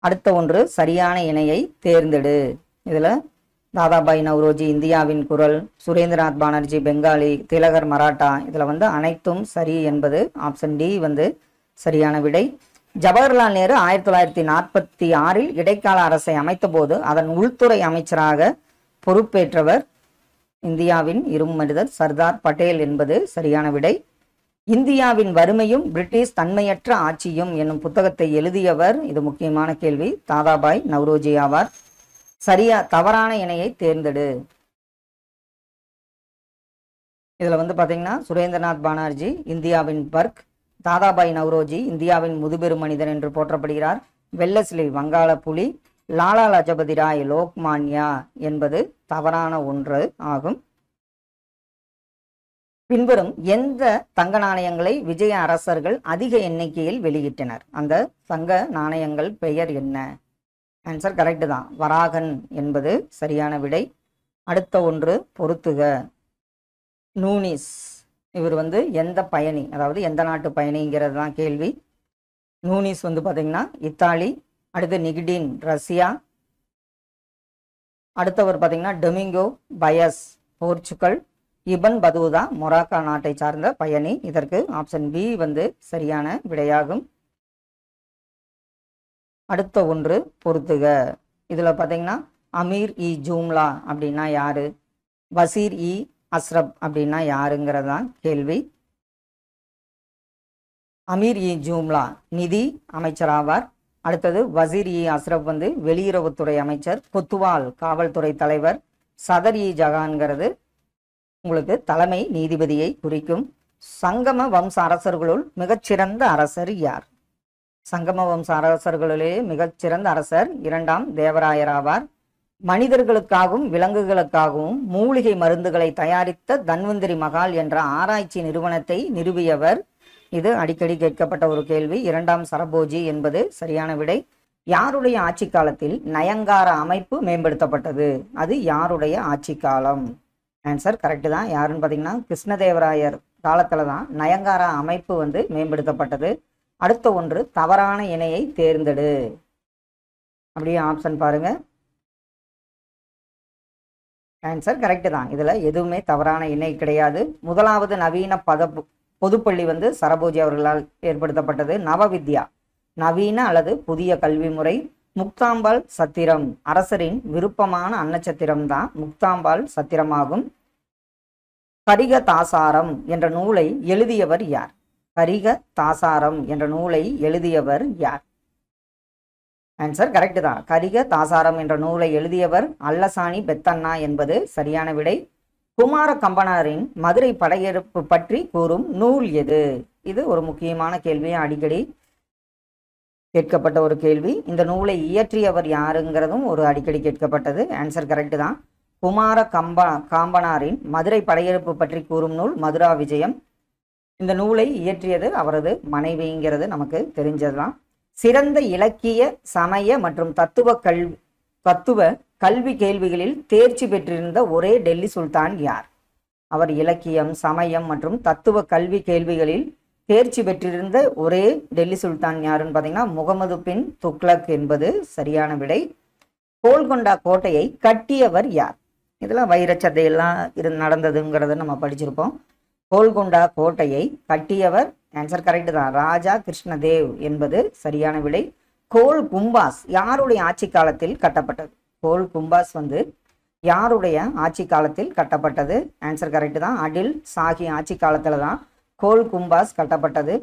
அடுத்த ஒன்று, சரியான இணையை தேர்ந்தெடு. இதுல தாதாபாய் நவ்ரோஜி இந்தியாவின் குரல், சுரேந்திரநாத் பானர்ஜி பெங்காலி, திலகர் மராட்டா, இதுல அனைத்தும் சரி என்பது ஆப்ஷன் டி சரியான விடை. ஜவஹர்லால் நேரு 1946 இடைக்கால அரசை அமைத்தபோது அதன் உள்துறை அமைச்சராக பொறுப்பேற்றவர் இந்தியாவின் இரும்பு மனிதர் சர்தார் பட்டேல் என்பது சரியான விடை. இந்தியாவின் வறுமையும் பிரிட்டிஷ் தன்மையற்ற ஆட்சியும் என்னும் புத்தகத்தை எழுதியவர், இது முக்கியமான கேள்வி, தாதாபாய் நவ்ரோஜி ஆவார். தவறான இணையை தேர்ந்தெடு. இதுல பாத்தீங்கன்னா சுரேந்திரநாத் பானர்ஜி இந்தியாவின் பர்க், தாதாபாய் நவ்ரோஜி இந்தியாவின் முதுபெரும் மனிதன் என்று போற்றப்படுகிறார். வெல்லஸ்லி வங்காள புலி, லாலா லஜபதி ராய் லோக்மான்யா என்பது தவறான ஒன்று ஆகும். பின்வரும் எந்த தங்க நாணயங்களை விஜய அரசர்கள் அதிக எண்ணிக்கையில் வெளியிட்டனர்? அந்த தங்க நாணயங்கள் பெயர் என்ன? ஆன்சர் கரெக்ட் தான், வராகன் என்பது சரியான விடை. அடுத்த ஒன்று பொறுத்துக. நூனிஸ் இவர் எந்த பயணி, அதாவது எந்த நாட்டு பயணிங்கிறது தான் கேள்வி. நூனிஸ் பார்த்தீங்கன்னா இத்தாலி, அடுத்து நிகிடின் ரஷ்யா, அடுத்தவர் பார்த்தீங்கன்னா Domingo Paes Portugal, Ibn Battuta Morocco நாட்டை சார்ந்த பயணி. இதற்கு ஆப்ஷன் பி சரியான விடையாகும். அடுத்த ஒன்று பொறுத்துக. இதுல பார்த்தீங்கன்னா அமீர் இ ஜூம்லா அப்படின்னா யாரு, வசீர் இ அஸ்ரப் அப்படின்னா யாருங்கிறதான் கேள்வி. அமீர் இ ஜூம்லா நிதி அமைச்சராவார். அடுத்தது வசீர் இ அஸ்ரப் வெளியுறவுத்துறை அமைச்சர், கொத்துவால் காவல்துறை தலைவர், சதர் இ ஜஹான்கிறது உங்களுக்கு தலைமை நீதிபதியை குறிக்கும். சங்கம வம்ச அரசர்களுள் மிகச்சிறந்த அரசர் யார்? சங்கம வம்ச அரசர்களிலே மிகச்சிறந்த அரசர் 2ஆம் தேவராயர் ஆவார். மனிதர்களுக்காகவும் விலங்குகளுக்காகவும் மூலிகை மருந்துகளை தயாரித்த தன்வந்திரி மகால் என்ற ஆராய்ச்சி நிறுவனத்தை நிறுவியவர். இது அடிக்கடி கேட்கப்பட்ட ஒரு கேள்வி. 2ஆம் சரபோஜி என்பது சரியான விடை. யாருடைய ஆட்சி காலத்தில் நயங்கார அமைப்பு மேம்படுத்தப்பட்டது? அது யாருடைய ஆட்சி காலம்? ஆன்சர் கரெக்டு தான். யாருன்னு பார்த்தீங்கன்னா கிருஷ்ணதேவராயர் காலத்தில் தான் நயங்காரா அமைப்பு மேம்படுத்தப்பட்டது. அடுத்த ஒன்று தவறான இணையை தேர்ந்தெடு. அப்படியே ஆப்ஷன் பாருங்க. ஆன்சர் கரெக்டு தான். இதில் எதுவுமே தவறான இணை கிடையாது. முதலாவது நவீன பொதுப்பள்ளி சரபோஜி அவர்களால் ஏற்படுத்தப்பட்டது. நவவித்யா நவீன அல்லது புதிய கல்வி முறை. முக்தாம்பாள் சத்திரம் அரசரின் விருப்பமான அன்னச்சத்திரம் தான் முக்தாம்பாள் சத்திரமாகும். கரிக தாசாரம் என்ற நூலை எழுதியவர் யார்? கரிக தாசாரம் என்ற நூலை எழுதியவர் யார்? ஆன்சர் கரெக்ட் தான். கரிக தாசாரம் என்ற நூலை எழுதியவர் அல்லசானி பெத்தண்ணா என்பது சரியான விடை. குமார கம்பனாரின் மதுரை படையெடுப்பு பற்றி கூறும் நூல் எது? இது ஒரு முக்கியமான கேள்வி, அடிக்கடி கேட்கப்பட்ட ஒரு கேள்வி. இந்த நூலை இயற்றியவர் யாருங்கிறதும் ஒரு அடிக்கடி கேட்கப்பட்டது. ஆன்சர் கரெக்ட் தான். குமார காம்பனாரின் மதுரை படையெடுப்பு பற்றி கூறும் நூல் மதுரா விஜயம். இந்த நூலை இயற்றியது அவரது மனைவிங்கிறது நமக்கு தெரிஞ்சதுதான். சிறந்த இலக்கிய சமய மற்றும் தத்துவ கல்வி கேள்விகளில் தேர்ச்சி பெற்றிருந்த ஒரே டெல்லி சுல்தான் யார்? அவர் இலக்கியம், சமயம் மற்றும் தத்துவ கல்வி கேள்விகளில் தேர்ச்சி பெற்றிருந்த ஒரே டெல்லி சுல்தான் யாருன்னு பார்த்தீங்கன்னா முகமது பின் துக்ளக் என்பது சரியான விடை. கோல்கொண்டா கோட்டையை கட்டியவர் யார்? இதெல்லாம் வைரச்சதையெல்லாம் நடந்ததுங்கிறத நம்ம படிச்சிருப்போம். கோல்கொண்டா கோட்டையை கட்டியவர் ஆன்சர் கரெக்ட் தான், ராஜா கிருஷ்ணதேவ் என்பது சரியான விடை. கோல் கும்பாஸ் யாருடைய ஆட்சி காலத்தில் கட்டப்பட்டது? கோல் கும்பாஸ் யாருடைய ஆட்சி காலத்தில் கட்டப்பட்டது? ஆன்சர் கரெக்ட் தான், அடில் சாஹி ஆட்சி காலத்துல தான் கோல் கும்பாஸ் கட்டப்பட்டது.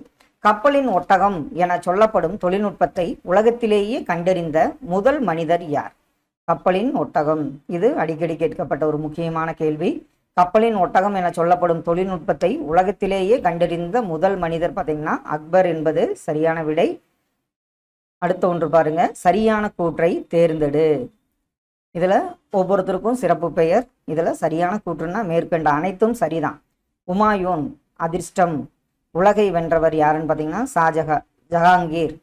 கப்பலின் ஒட்டகம் என சொல்லப்படும் தொழில்நுட்பத்தை உலகத்திலேயே கண்டறிந்த முதல் மனிதர் யார்? கப்பலின் ஒட்டகம், இது அடிக்கடி கேட்கப்பட்ட ஒரு முக்கியமான கேள்வி. கப்பலின் ஒட்டகம் என சொல்லப்படும் தொழில்நுட்பத்தை உலகத்திலேயே கண்டறிந்த முதல் மனிதர் பார்த்தீங்கன்னா அக்பர் என்பது சரியான விடை. அடுத்த ஒன்று பாருங்க, சரியான கூற்றை தேர்ந்தெடு. இதுல ஒவ்வொருத்தருக்கும் சிறப்பு பெயர். இதுல சரியான கூற்றுன்னா மேற்கண்ட அனைத்தும் சரிதான். உமாயூன் அதிர்ஷ்டம். உலகை வென்றவர் யாருன்னு பார்த்தீங்கன்னா ஜஹாங்கீர்.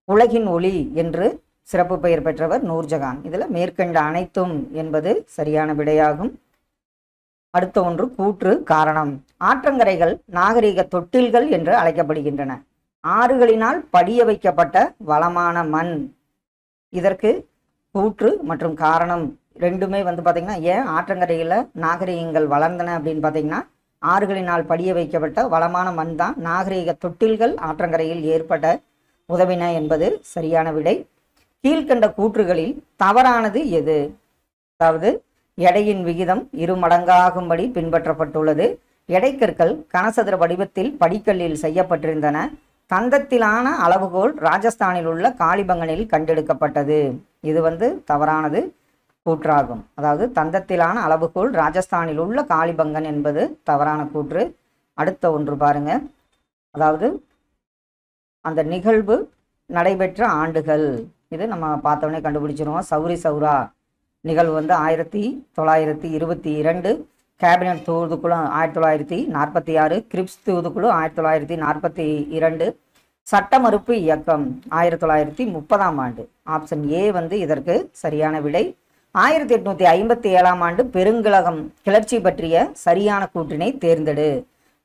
உலகின் ஒளி என்று சிறப்பு பெயர் பெற்றவர் நூர்ஜஹான். இதுல மேற்கண்ட அனைத்தும் என்பது சரியான விடையாகும். அடுத்த ஒன்று கூற்று காரணம். ஆற்றங்கரைகள் நாகரிக தொட்டில்கள் என்று அழைக்கப்படுகின்றன. ஆறுகளினால் படிய வைக்கப்பட்ட வளமான மண். இதற்கு கூற்று மற்றும் காரணம் ரெண்டுமே பார்த்தீங்கன்னா ஏன் ஆற்றங்கரையில் நாகரிகங்கள் வளர்ந்தன அப்படின்னு பார்த்தீங்கன்னா ஆறுகளினால் படிய வைக்கப்பட்ட வளமான மண் தான் நாகரிக தொட்டில்கள் ஆற்றங்கரையில் ஏற்பட்ட உதவின என்பது சரியான விடை. கீழ்கண்ட கூற்றுகளில் தவறானது எது? அதாவது எடையின் விகிதம் 2 மடங்காகும்படி பின்பற்றப்பட்டுள்ளது. எடைக்கற்கள் கனசதுர வடிவத்தில் படிக்கல்லில் செய்யப்பட்டிருந்தன. தந்தத்திலான அளவுகோல் ராஜஸ்தானில் உள்ள காளிபங்கனில் கண்டெடுக்கப்பட்டது. இது தவறானது கூற்றாகும். அதாவது தந்தத்திலான அளவுகோல் ராஜஸ்தானில் உள்ள காளிபங்கன் என்பது தவறான கூற்று. அடுத்த ஒன்று பாருங்க. அதாவது அந்த நிகழ்வு நடைபெற்ற ஆண்டுகள், இது நம்ம பார்த்தோன்னே கண்டுபிடிச்சிருவோம். சௌரி சௌரா நிகழ்வு 1922, கேபினட் தூதுக்குழு 1946, கிரிப்ஸ் தூதுக்குழு 1942, சட்ட மறுப்பு இயக்கம் 1930ஆம் ஆண்டு. ஆப்ஷன் ஏ இதற்கு சரியான விடை. 1857ஆம் ஆண்டு பெருங்கலகம் கிளர்ச்சி பற்றிய சரியான கூற்றினை தேர்ந்தெடு.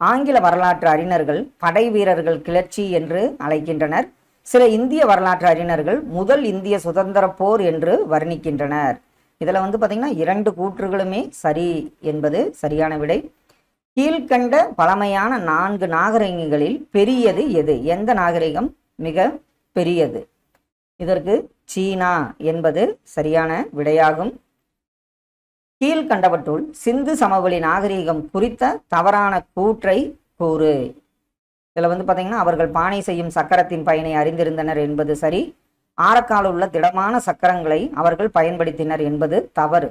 ஆங்கில வரலாற்று அறிஞர்கள் படை வீரர்கள் கிளர்ச்சி என்று அழைக்கின்றனர். சில இந்திய வரலாற்று அறிஞர்கள் முதல் இந்திய சுதந்திர போர் என்று வர்ணிக்கின்றனர். இதில் பார்த்தீங்கன்னா 2 கூற்றுகளுமே சரி என்பது சரியான விடை. கீழ்கண்ட பழமையான 4 நாகரிகங்களில் பெரியது எது? எந்த நாகரிகம் மிக பெரியது? இதற்கு சீனா என்பது சரியான விடையாகும். கீழ்கண்டவற்றுள் சிந்து சமவெளி நாகரிகம் குறித்த தவறான கூற்றை கூறு. இதில் பார்த்தீங்கன்னா அவர்கள் பானை செய்யும் சக்கரத்தின் பயனை அறிந்திருந்தனர் என்பது சரி. ஆரக்கால் உள்ள திடமான சக்கரங்களை அவர்கள் பயன்படுத்தினர் என்பது தவறு.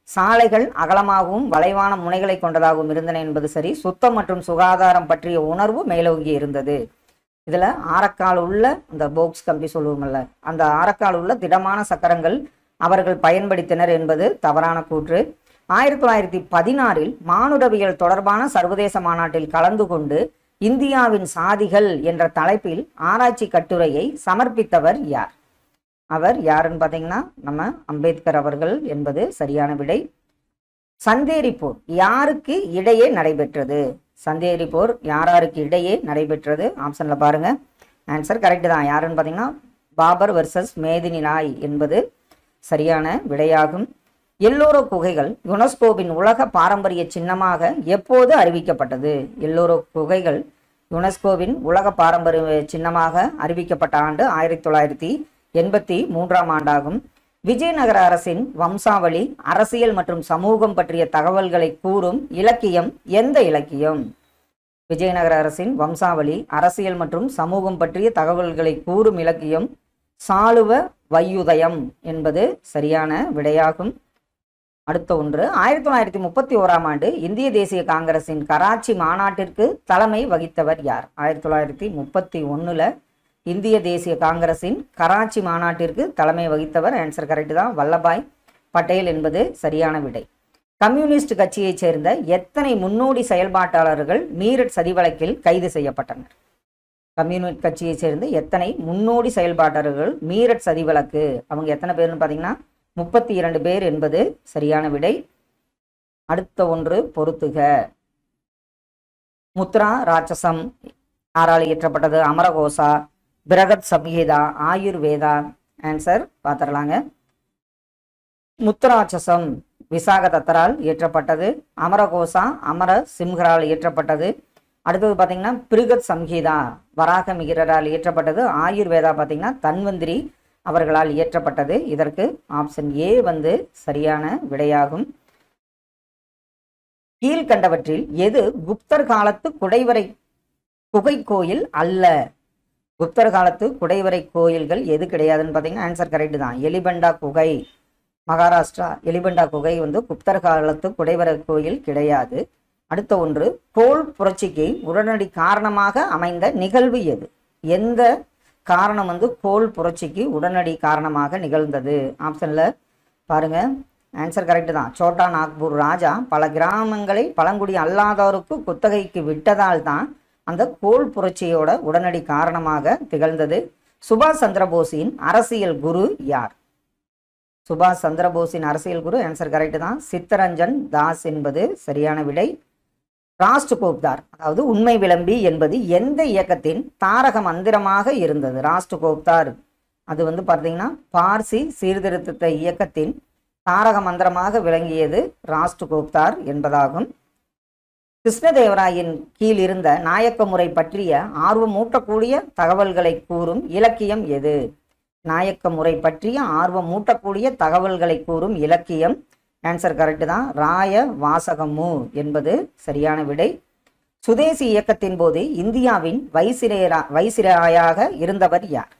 சாலைகள் அகலமாகவும் வளைவான முனைகளை கொண்டதாகவும் இருந்தன என்பது சரி. சுத்தம் மற்றும் சுகாதாரம் பற்றிய உணர்வு மேலோங்கி இருந்தது. இதில் ஆரக்கால் உள்ள அந்த போக்ஸ் கம்பி சொல்லுவோம்ல, அந்த ஆரக்கால் உள்ள திடமான சக்கரங்கள் அவர்கள் பயன்படுத்தினர் என்பது தவறான கூற்று. 1916இல் மானுடவியல் தொடர்பான சர்வதேச மாநாட்டில் கலந்து கொண்டு இந்தியாவின் சாதிகள் என்ற தலைப்பில் ஆராய்ச்சி கட்டுரையை சமர்ப்பித்தவர் யார்? அவர் யாருன்னு பார்த்தீங்கன்னா நம்ம அம்பேத்கர் அவர்கள் என்பது சரியான விடை. சந்தேரி போர் யாருக்கு இடையே நடைபெற்றது? சந்தேரி போர் யாராருக்கு இடையே நடைபெற்றது? ஆப்ஷன்ல பாருங்க. ஆன்சர் கரெக்ட் தான். யாருன்னு பார்த்தீங்கன்னா பாபர் வர்சஸ் மேதினி ராய் என்பது சரியான விடையாகும். எல்லோரோ குகைகள் யுனெஸ்கோவின் உலக பாரம்பரிய சின்னமாக எப்போது அறிவிக்கப்பட்டது? எல்லோரோ குகைகள் யுனெஸ்கோவின் உலக பாரம்பரிய சின்னமாக அறிவிக்கப்பட்ட ஆண்டு 1983ஆம் ஆண்டாகும். விஜயநகர அரசின் வம்சாவளி அரசியல் மற்றும் சமூகம் பற்றிய தகவல்களை கூறும் இலக்கியம் எந்த இலக்கியம்? விஜயநகர அரசின் வம்சாவளி அரசியல் மற்றும் சமூகம் பற்றிய தகவல்களை கூறும் இலக்கியம் சாளுவ வையுதயம் என்பது சரியான விடையாகும். அடுத்த ஒன்று. 1931ஆம் ஆண்டு இந்திய தேசிய காங்கிரசின் கராச்சி மாநாட்டிற்கு தலைமை வகித்தவர் யார்? 1931 இந்திய தேசிய காங்கிரசின் கராச்சி மாநாட்டிற்கு தலைமை வகித்தவர் ஆன்சர் கரெக்ட் தான், வல்லபாய் பட்டேல் என்பது சரியான விடை. கம்யூனிஸ்ட் கட்சியைச் சேர்ந்த எத்தனை முன்னோடி செயல்பாட்டாளர்கள் மீரட் சதி வழக்கில் கைது செய்யப்பட்டனர்? கம்யூனிஸ்ட் கட்சியைச் சேர்ந்த எத்தனை முன்னோடி செயல்பாட்டாளர்கள் மீரட் சதி வழக்கு, அவங்க எத்தனை பேர்னு பார்த்தீங்கன்னா 32 பேர் என்பது சரியான விடை. அடுத்த ஒன்று பொறுத்துக. முத்ரா ராட்சசம் யாரால் இயற்றப்பட்டது? அமரகோசா, பிரகத் சம்ஹிதா, ஆயுர்வேதா. ஆன்சர் பார்த்துடலாங்க. முத்ராட்சசம் விசாக தத்தரால் இயற்றப்பட்டது. அமரகோசா அமர சிம்ஹரால் இயற்றப்பட்டது. அடுத்தது பார்த்தீங்கன்னா பிருகத் சம்ஹிதா வராக மிகிரரால் இயற்றப்பட்டது. ஆயுர்வேதா பார்த்தீங்கன்னா தன்வந்திரி அவர்களால் இயற்றப்பட்டது. இதற்கு ஆப்ஷன் ஏ சரியான விடையாகும். கீழ்கண்டவற்றில் எது குப்தர் காலத்து குடைவரை குகை கோயில் அல்ல? குப்தர் காலத்து குடைவரை கோயில்கள் எது கிடையாதுன்னு பார்த்தீங்கன்னா ஆன்சர் கரெக்ட் தான், எலிபண்டா குகை, மகாராஷ்டிரா. எலிபண்டா குகை குப்தர் காலத்து குடைவரை கோயில் கிடையாது. அடுத்த ஒன்று. கோல் புரட்சிக்கு உடனடி காரணமாக அமைந்த நிகழ்வு எது? எந்த காரணம் கோல் புரட்சிக்கு உடனடி காரணமாக நிகழ்ந்தது? ஆப்ஷன்ல பாருங்க. ஆன்சர் கரெக்ட் தான், சோட்டா நாக்பூர் ராஜா பல கிராமங்களை பழங்குடி அல்லாதோருக்கு குத்தகைக்கு விட்டதால் தான் அந்த கோல் புரட்சியோட உடனடி காரணமாக திகழ்ந்தது. சுபாஷ் சந்திரபோஸின் அரசியல் குரு யார்? சுபாஷ் சந்திரபோஸின் அரசியல் குரு ஆன்சர் கரெக்ட் தான், சித்தரஞ்சன் தாஸ் என்பது சரியான விடை. ராஷ்டிரகூப்தார் அதாவது உண்மை விளம்பி என்பது எந்த இயக்கத்தின் தாரக மந்திரமாக இருந்தது? ராஷ்டிரகூப்தார் அது பார்த்தீங்கன்னா பார்சி சீர்திருத்த இயக்கத்தின் தாரக மந்திரமாக விளங்கியது ராஷ்டிரகூப்தார் என்பதாகும். கிருஷ்ணதேவராயின் கீழ் இருந்த நாயக்க முறை பற்றிய ஆர்வமூட்டக்கூடிய தகவல்களை கூறும் இலக்கியம் எது? நாயக்க முறை பற்றிய ஆர்வமூட்டக்கூடிய தகவல்களை கூறும் இலக்கியம். ஆன்சர் கரெக்டு தான், ராய வாசகமு என்பது சரியான விடை. சுதேசி இயக்கத்தின் போது இந்தியாவின் வைசிராயாக இருந்தவர் யார்?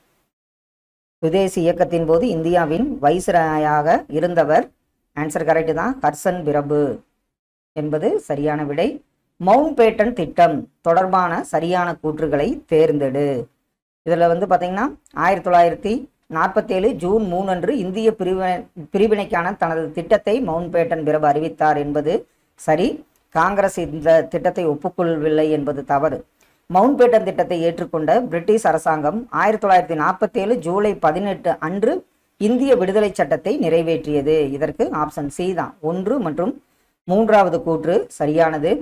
சுதேசி இயக்கத்தின் போது இந்தியாவின் வைசிராயாக இருந்தவர். ஆன்சர் கரெக்டு தான், கர்சன் பிரபு என்பது சரியான விடை. மவுண்ட் பேட்டன் திட்டம் தொடர்பான சரியான கூற்றுகளை தேர்ந்தெடு. இதில் வந்து பார்த்தீங்கன்னா 1947 ஜூன் 3 அன்று இந்திய பிரிவினைக்கான தனது திட்டத்தை மவுண்ட் பேட்டன் பிரபு அறிவித்தார் என்பது சரி. காங்கிரஸ் இந்த திட்டத்தை ஒப்புக்கொள்ளவில்லை என்பது தவறு. மவுண்ட் பேட்டன் திட்டத்தை ஏற்றுக்கொண்ட பிரிட்டிஷ் அரசாங்கம் 1947 ஜூலை 18 அன்று இந்திய விடுதலை சட்டத்தை நிறைவேற்றியது. இதற்கு ஆப்ஷன் சி தான் 1 மற்றும் 3வது கூற்று சரியானது.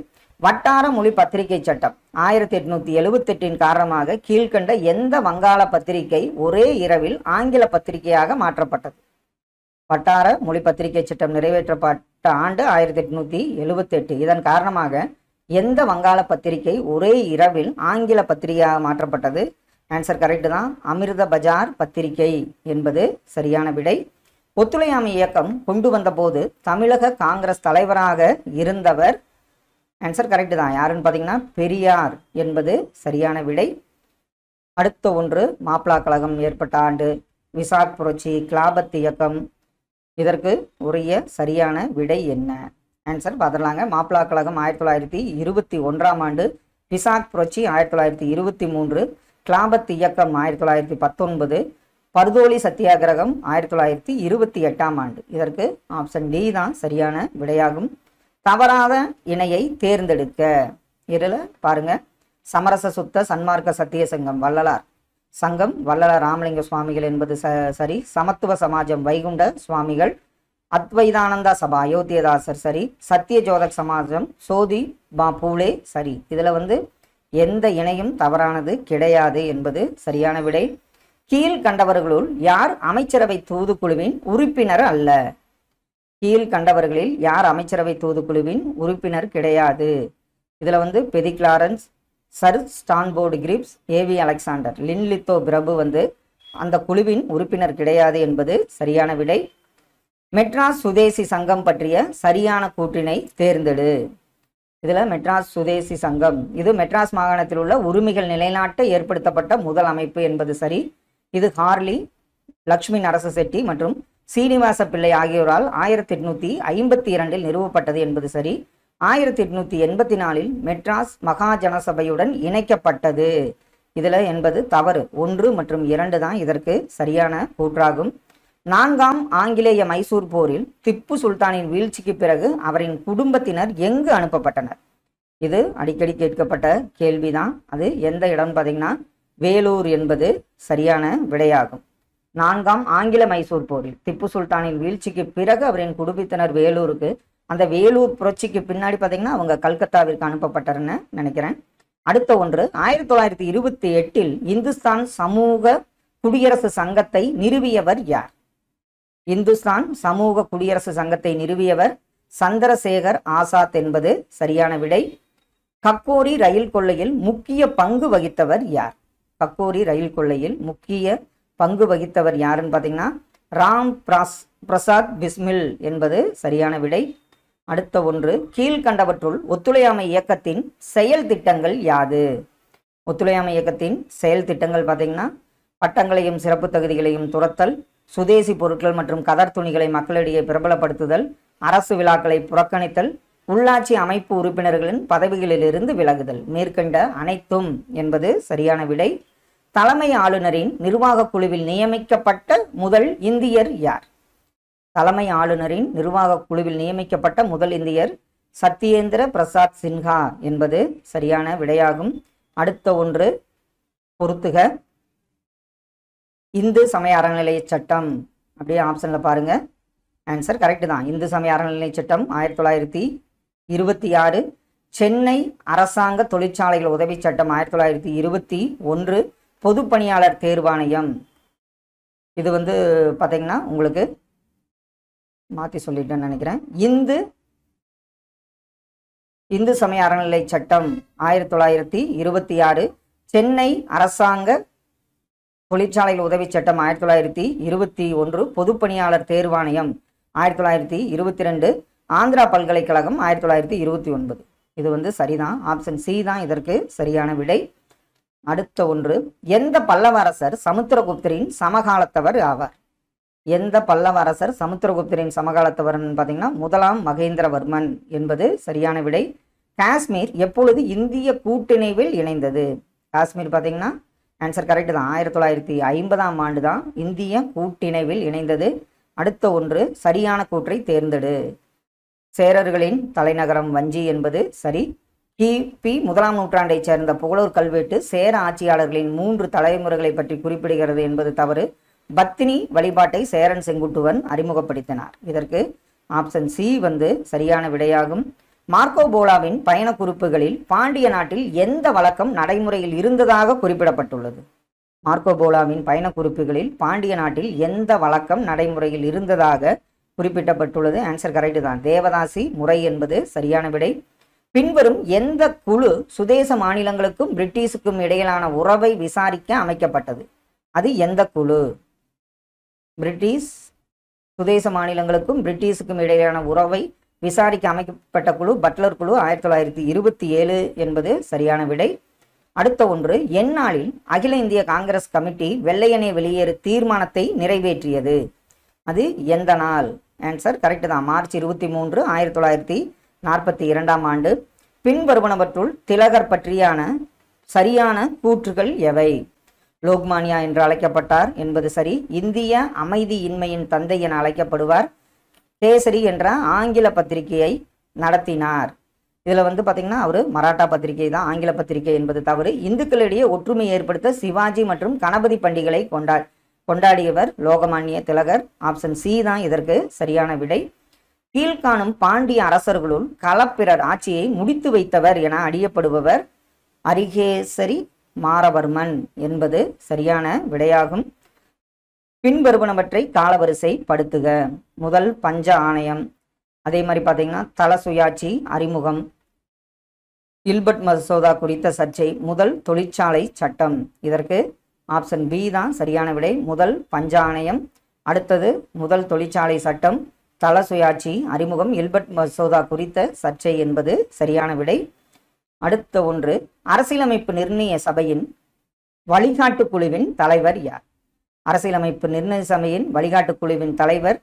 வட்டார மொழி பத்திரிகை சட்டம் 1878 காரணமாக கீழ்கண்ட எந்த வங்காள பத்திரிகை ஒரே இரவில் ஆங்கில பத்திரிகையாக மாற்றப்பட்டது? வட்டார மொழி பத்திரிகை சட்டம் நிறைவேற்றப்பட்ட ஆண்டு 1878. இதன் காரணமாக எந்த வங்காள பத்திரிகை ஒரே இரவில் ஆங்கில பத்திரிகையாக மாற்றப்பட்டது? ஆன்சர் கரெக்டு தான், அமிர்த பஜார் பத்திரிகை என்பது சரியான விடை. ஒத்துழையாமை இயக்கம் கொண்டு வந்த போது தமிழக காங்கிரஸ் தலைவராக இருந்தவர். ஆன்சர் கரெக்டு தான், யாருன்னு பார்த்தீங்கன்னா பெரியார் என்பது சரியான விடை. அடுத்த ஒன்று, மாப்பிளா கழகம் ஏற்பட்ட ஆண்டு, விசாக் புரட்சி, கிலாபத் இயக்கம், இதற்கு உரிய சரியான விடை என்ன? ஆன்சர் பார்த்துடலாங்க. மாப்பிளா கழகம் 1921ஆம் ஆண்டு, விசாக் புரட்சி 1923, கிலாபத் இயக்கம் 1919, பர்தோலி சத்தியாகிரகம் 1928ஆம் ஆண்டு. இதற்கு ஆப்ஷன் டி தான் சரியான விடையாகும். தவறாத இணையை தேர்ந்தெடுக்க. இதில் பாருங்க, சமரச சுத்த சன்மார்க்க சத்திய சங்கம் வள்ளலார் சங்கம் வள்ளலார் ராமலிங்க சுவாமிகள் என்பது சரி. சமத்துவ சமாஜம் வைகுண்ட சுவாமிகள். அத்வைதானந்தா சபா அயோத்தியதாசர் சரி. சத்திய ஜோதக் சமாஜம் சோதி பூலே சரி. இதில் வந்து எந்த இணையும் தவறானது கிடையாது என்பது சரியான விடை. கீழ்கண்டவர்களுள் யார் அமைச்சரவை தூதுக்குழுவின் உறுப்பினர் அல்ல? கீழ்கண்டவர்களில் யார் அமைச்சரவை தூதுக்குழுவின் உறுப்பினர் கிடையாது? இதில் வந்து பெதி Clarence, sir Stanford grips, AV Alexander, லின்லித்தோ பிரபு வந்து அந்த குழுவின் உறுப்பினர் கிடையாது என்பது சரியான விடை. மெட்ராஸ் சுதேசி சங்கம் பற்றிய சரியான கூற்றினை தேர்ந்தெடு. இதில் மெட்ராஸ் சுதேசி சங்கம் இது மெட்ராஸ் மாகாணத்தில் உள்ள உரிமைகள் நிலைநாட்ட ஏற்படுத்தப்பட்ட முதல் அமைப்பு என்பது சரி. இது ஹார்லி, லக்ஷ்மி நரச செட்டி மற்றும் சீனிவாச பிள்ளை ஆகியோரால் 1852 நிறுவப்பட்டது என்பது சரி. 1884 மெட்ராஸ் மகாஜனசபையுடன் இணைக்கப்பட்டது. இதில் என்பது தவறு. 1 மற்றும் 2 தான் இதற்கு சரியான கூற்றாகும். 4ஆம் ஆங்கிலேய மைசூர் போரில் திப்பு சுல்தானின் வீழ்ச்சிக்கு பிறகு அவரின் குடும்பத்தினர் எங்கு அனுப்பப்பட்டனர்? இது அடிக்கடி கேட்கப்பட்ட கேள்விதான். அது எந்த இடம் பார்த்தீங்கன்னா வேலூர் என்பது சரியான விடையாகும். 4ஆம் ஆங்கில மைசூர் போரில் திப்பு சுல்தானின் வீழ்ச்சிக்கு பிறகு அவரின் குடும்பத்தினர் வேலூருக்கு, அந்த வேலூர் புரட்சிக்கு பின்னாடி பார்த்தீங்கன்னா அவங்க கல்கத்தாவிற்கு அனுப்பப்பட்டார்னு நினைக்கிறேன். அடுத்த ஒன்று, 1928 இந்துஸ்தான் சமூக குடியரசு சங்கத்தை நிறுவியவர் யார்? இந்துஸ்தான் சமூக குடியரசு சங்கத்தை நிறுவியவர் சந்திரசேகர் ஆசாத் என்பது சரியான விடை. கக்கோரி ரயில் கொள்ளையில் முக்கிய பங்கு வகித்தவர் யார்? கக்கோரி ரயில் கொள்ளையில் முக்கிய பங்கு வகித்தவர் யாருன்னு பார்த்தீங்கன்னா ராம் பிரசாத் பிஸ்மில் என்பது சரியான விடை. அடுத்த ஒன்று, கீழ்கண்டவற்றுள் ஒத்துழையாமை இயக்கத்தின் செயல் திட்டங்கள் யாது? ஒத்துழையாமை இயக்கத்தின் செயல் திட்டங்கள் பார்த்தீங்கன்னா பட்டங்களையும் சிறப்பு தகுதிகளையும் துரத்தல், சுதேசி பொருட்கள் மற்றும் கதர் துணிகளை மக்களிடையே பிரபலப்படுத்துதல், அரசு விழாக்களை புறக்கணித்தல், உள்ளாட்சி அமைப்பு உறுப்பினர்களின் பதவிகளிலிருந்து விலகுதல். மேற்கண்ட அனைத்தும் என்பது சரியான விடை. தலைமை ஆளுநரின் நிர்வாக குழுவில் நியமிக்கப்பட்ட முதல் இந்தியர் யார்? தலைமை ஆளுநரின் நிர்வாக குழுவில் நியமிக்கப்பட்ட முதல் இந்தியர் சத்யேந்திர பிரசாத் சின்ஹா என்பது சரியான விடையாகும். அடுத்த ஒன்று பொறுத்துக. இந்து சமய அறநிலைய சட்டம் அப்படியே ஆப்ஷனில் பாருங்க. ஆன்சர் கரெக்டு தான். இந்து சமய அறநிலைய சட்டம் 1926. சென்னை அரசாங்க தொழிற்சாலைகள் உதவி சட்டம் 1921. பொதுப்பணியாளர் தேர்வாணையம் இது வந்து பார்த்தீங்கன்னா உங்களுக்கு மாற்றி சொல்லிட்டேன்னு நினைக்கிறேன். இந்து இந்து சமய அறநிலை சட்டம் 1926, சென்னை அரசாங்க தொழிற்சாலைகள் உதவி சட்டம் 1921, பொதுப்பணியாளர் தேர்வாணையம் 1922, ஆந்திரா பல்கலைக்கழகம் 1929. இது சரிதான். ஆப்ஷன் சி தான் இதற்கு சரியான விடை. அடுத்த ஒன்று, எந்த பல்லவ அரசர் சமுத்திரகுப்தரின் சமகாலத்தவர் ஆவார்? எந்த பல்லவ அரசர் சமுத்திரகுப்தரின் சமகாலத்தவர்னு பார்த்தீங்கன்னா முதலாம் மகேந்திரவர்மன் என்பது சரியான விடை. காஷ்மீர் எப்பொழுது இந்திய கூட்டிணைவில் இணைந்தது? காஷ்மீர் பார்த்தீங்கன்னா ஆன்சர் கரெக்டு தான். 1950ஆம் ஆண்டு தான் இந்திய கூட்டிணைவில் இணைந்தது. அடுத்த ஒன்று, சரியான கூற்றை தேர்ந்தெடு. சேரர்களின் தலைநகரம் வஞ்சி என்பது சரி. கிபி 1ஆம் நூற்றாண்டைச் சேர்ந்த புகழூர் கல்வெட்டு சேர ஆட்சியாளர்களின் 3 தலைமுறைகளை பற்றி குறிப்பிடுகிறது என்பது தவறு. பத்தினி வழிபாட்டை சேரன் செங்குட்டுவன் அறிமுகப்படுத்தினார். இதற்கு ஆப்ஷன் சி சரியான விடையாகும். மார்க்கோ போலாவின் பயண குறிப்புகளில் பாண்டிய நாட்டில் எந்த வழக்கம் நடைமுறையில் இருந்ததாக குறிப்பிடப்பட்டுள்ளது? மார்க்கோ போலாவின் பயண குறிப்புகளில் பாண்டிய நாட்டில் எந்த வழக்கம் நடைமுறையில் இருந்ததாக குறிப்பிடப்பட்டுள்ளது? ஆன்சர் கரெக்டு தான். தேவதாசி முறை என்பது சரியான விடை. பின்வரும் எந்த குழு சுதேச மாநிலங்களுக்கும் பிரிட்டிஷுக்கும் இடையிலான உறவை விசாரிக்க அமைக்கப்பட்டது? அது எந்த குழு? பிரிட்டிஷ் சுதேச மாநிலங்களுக்கும் பிரிட்டிஷுக்கும் இடையிலான உறவை விசாரிக்க அமைக்கப்பட்ட குழு பட்லர் குழு 1927 என்பது சரியான விடை. அடுத்த ஒன்று, எந்நாளில் அகில இந்திய காங்கிரஸ் கமிட்டி வெள்ளையனே வெளியேறு தீர்மானத்தை நிறைவேற்றியது? அது எந்த நாள்? ஆன்சர் கரெக்டு தான். மார்ச் 23, 1942ஆம் ஆண்டு. பின்வருவனவற்றுள் திலகர் பற்றியான சரியான கூற்றுகள் எவை? லோக்மானியா என்று அழைக்கப்பட்டார் என்பது சரி. இந்திய அமைதியின்மையின் தந்தை என அழைக்கப்படுவார். கேசரி என்ற ஆங்கில பத்திரிகையை நடத்தினார். இதில் பார்த்தீங்கன்னா அவர் மராட்டா பத்திரிகை தான், ஆங்கில பத்திரிகை என்பது தவறு. இந்துக்களிடையே ஒற்றுமை ஏற்படுத்த சிவாஜி மற்றும் கணபதி பண்டிகளை கொண்டாடியவர் லோகமானிய திலகர். ஆப்ஷன் சி தான் இதற்கு சரியான விடை. கீழ்காணும் பாண்டிய அரசர்களுள் களப்பிரர் ஆட்சியை முடித்து வைத்தவர் என அறியப்படுபவர் அரிகேசரி மாரவர்மன் என்பது சரியான விடையாகும். பின்வருவனவற்றை காலவரிசை படுத்துக. முதல் பஞ்ச ஆணையம், அதே மாதிரி பார்த்தீங்கன்னா தல சுயாட்சி அறிமுகம், இல்பர்ட் மசோதா குறித்த சர்ச்சை, முதல் தொழிற்சாலை சட்டம். இதற்கு ஆப்ஷன் பி தான் சரியான விடை. முதல் பஞ்ச ஆணையம், அடுத்தது முதல் தொழிற்சாலை சட்டம், தல சுயாட்சி அறிமுகம், இல்பர்ட் மசோதா குறித்த சர்ச்சை என்பது சரியான விடை. அடுத்த ஒன்று, அரசியலமைப்பு நிர்ணய சபையின் வழிகாட்டு குழுவின் தலைவர் யார்? அரசியலமைப்பு நிர்ணய சபையின் வழிகாட்டு குழுவின் தலைவர்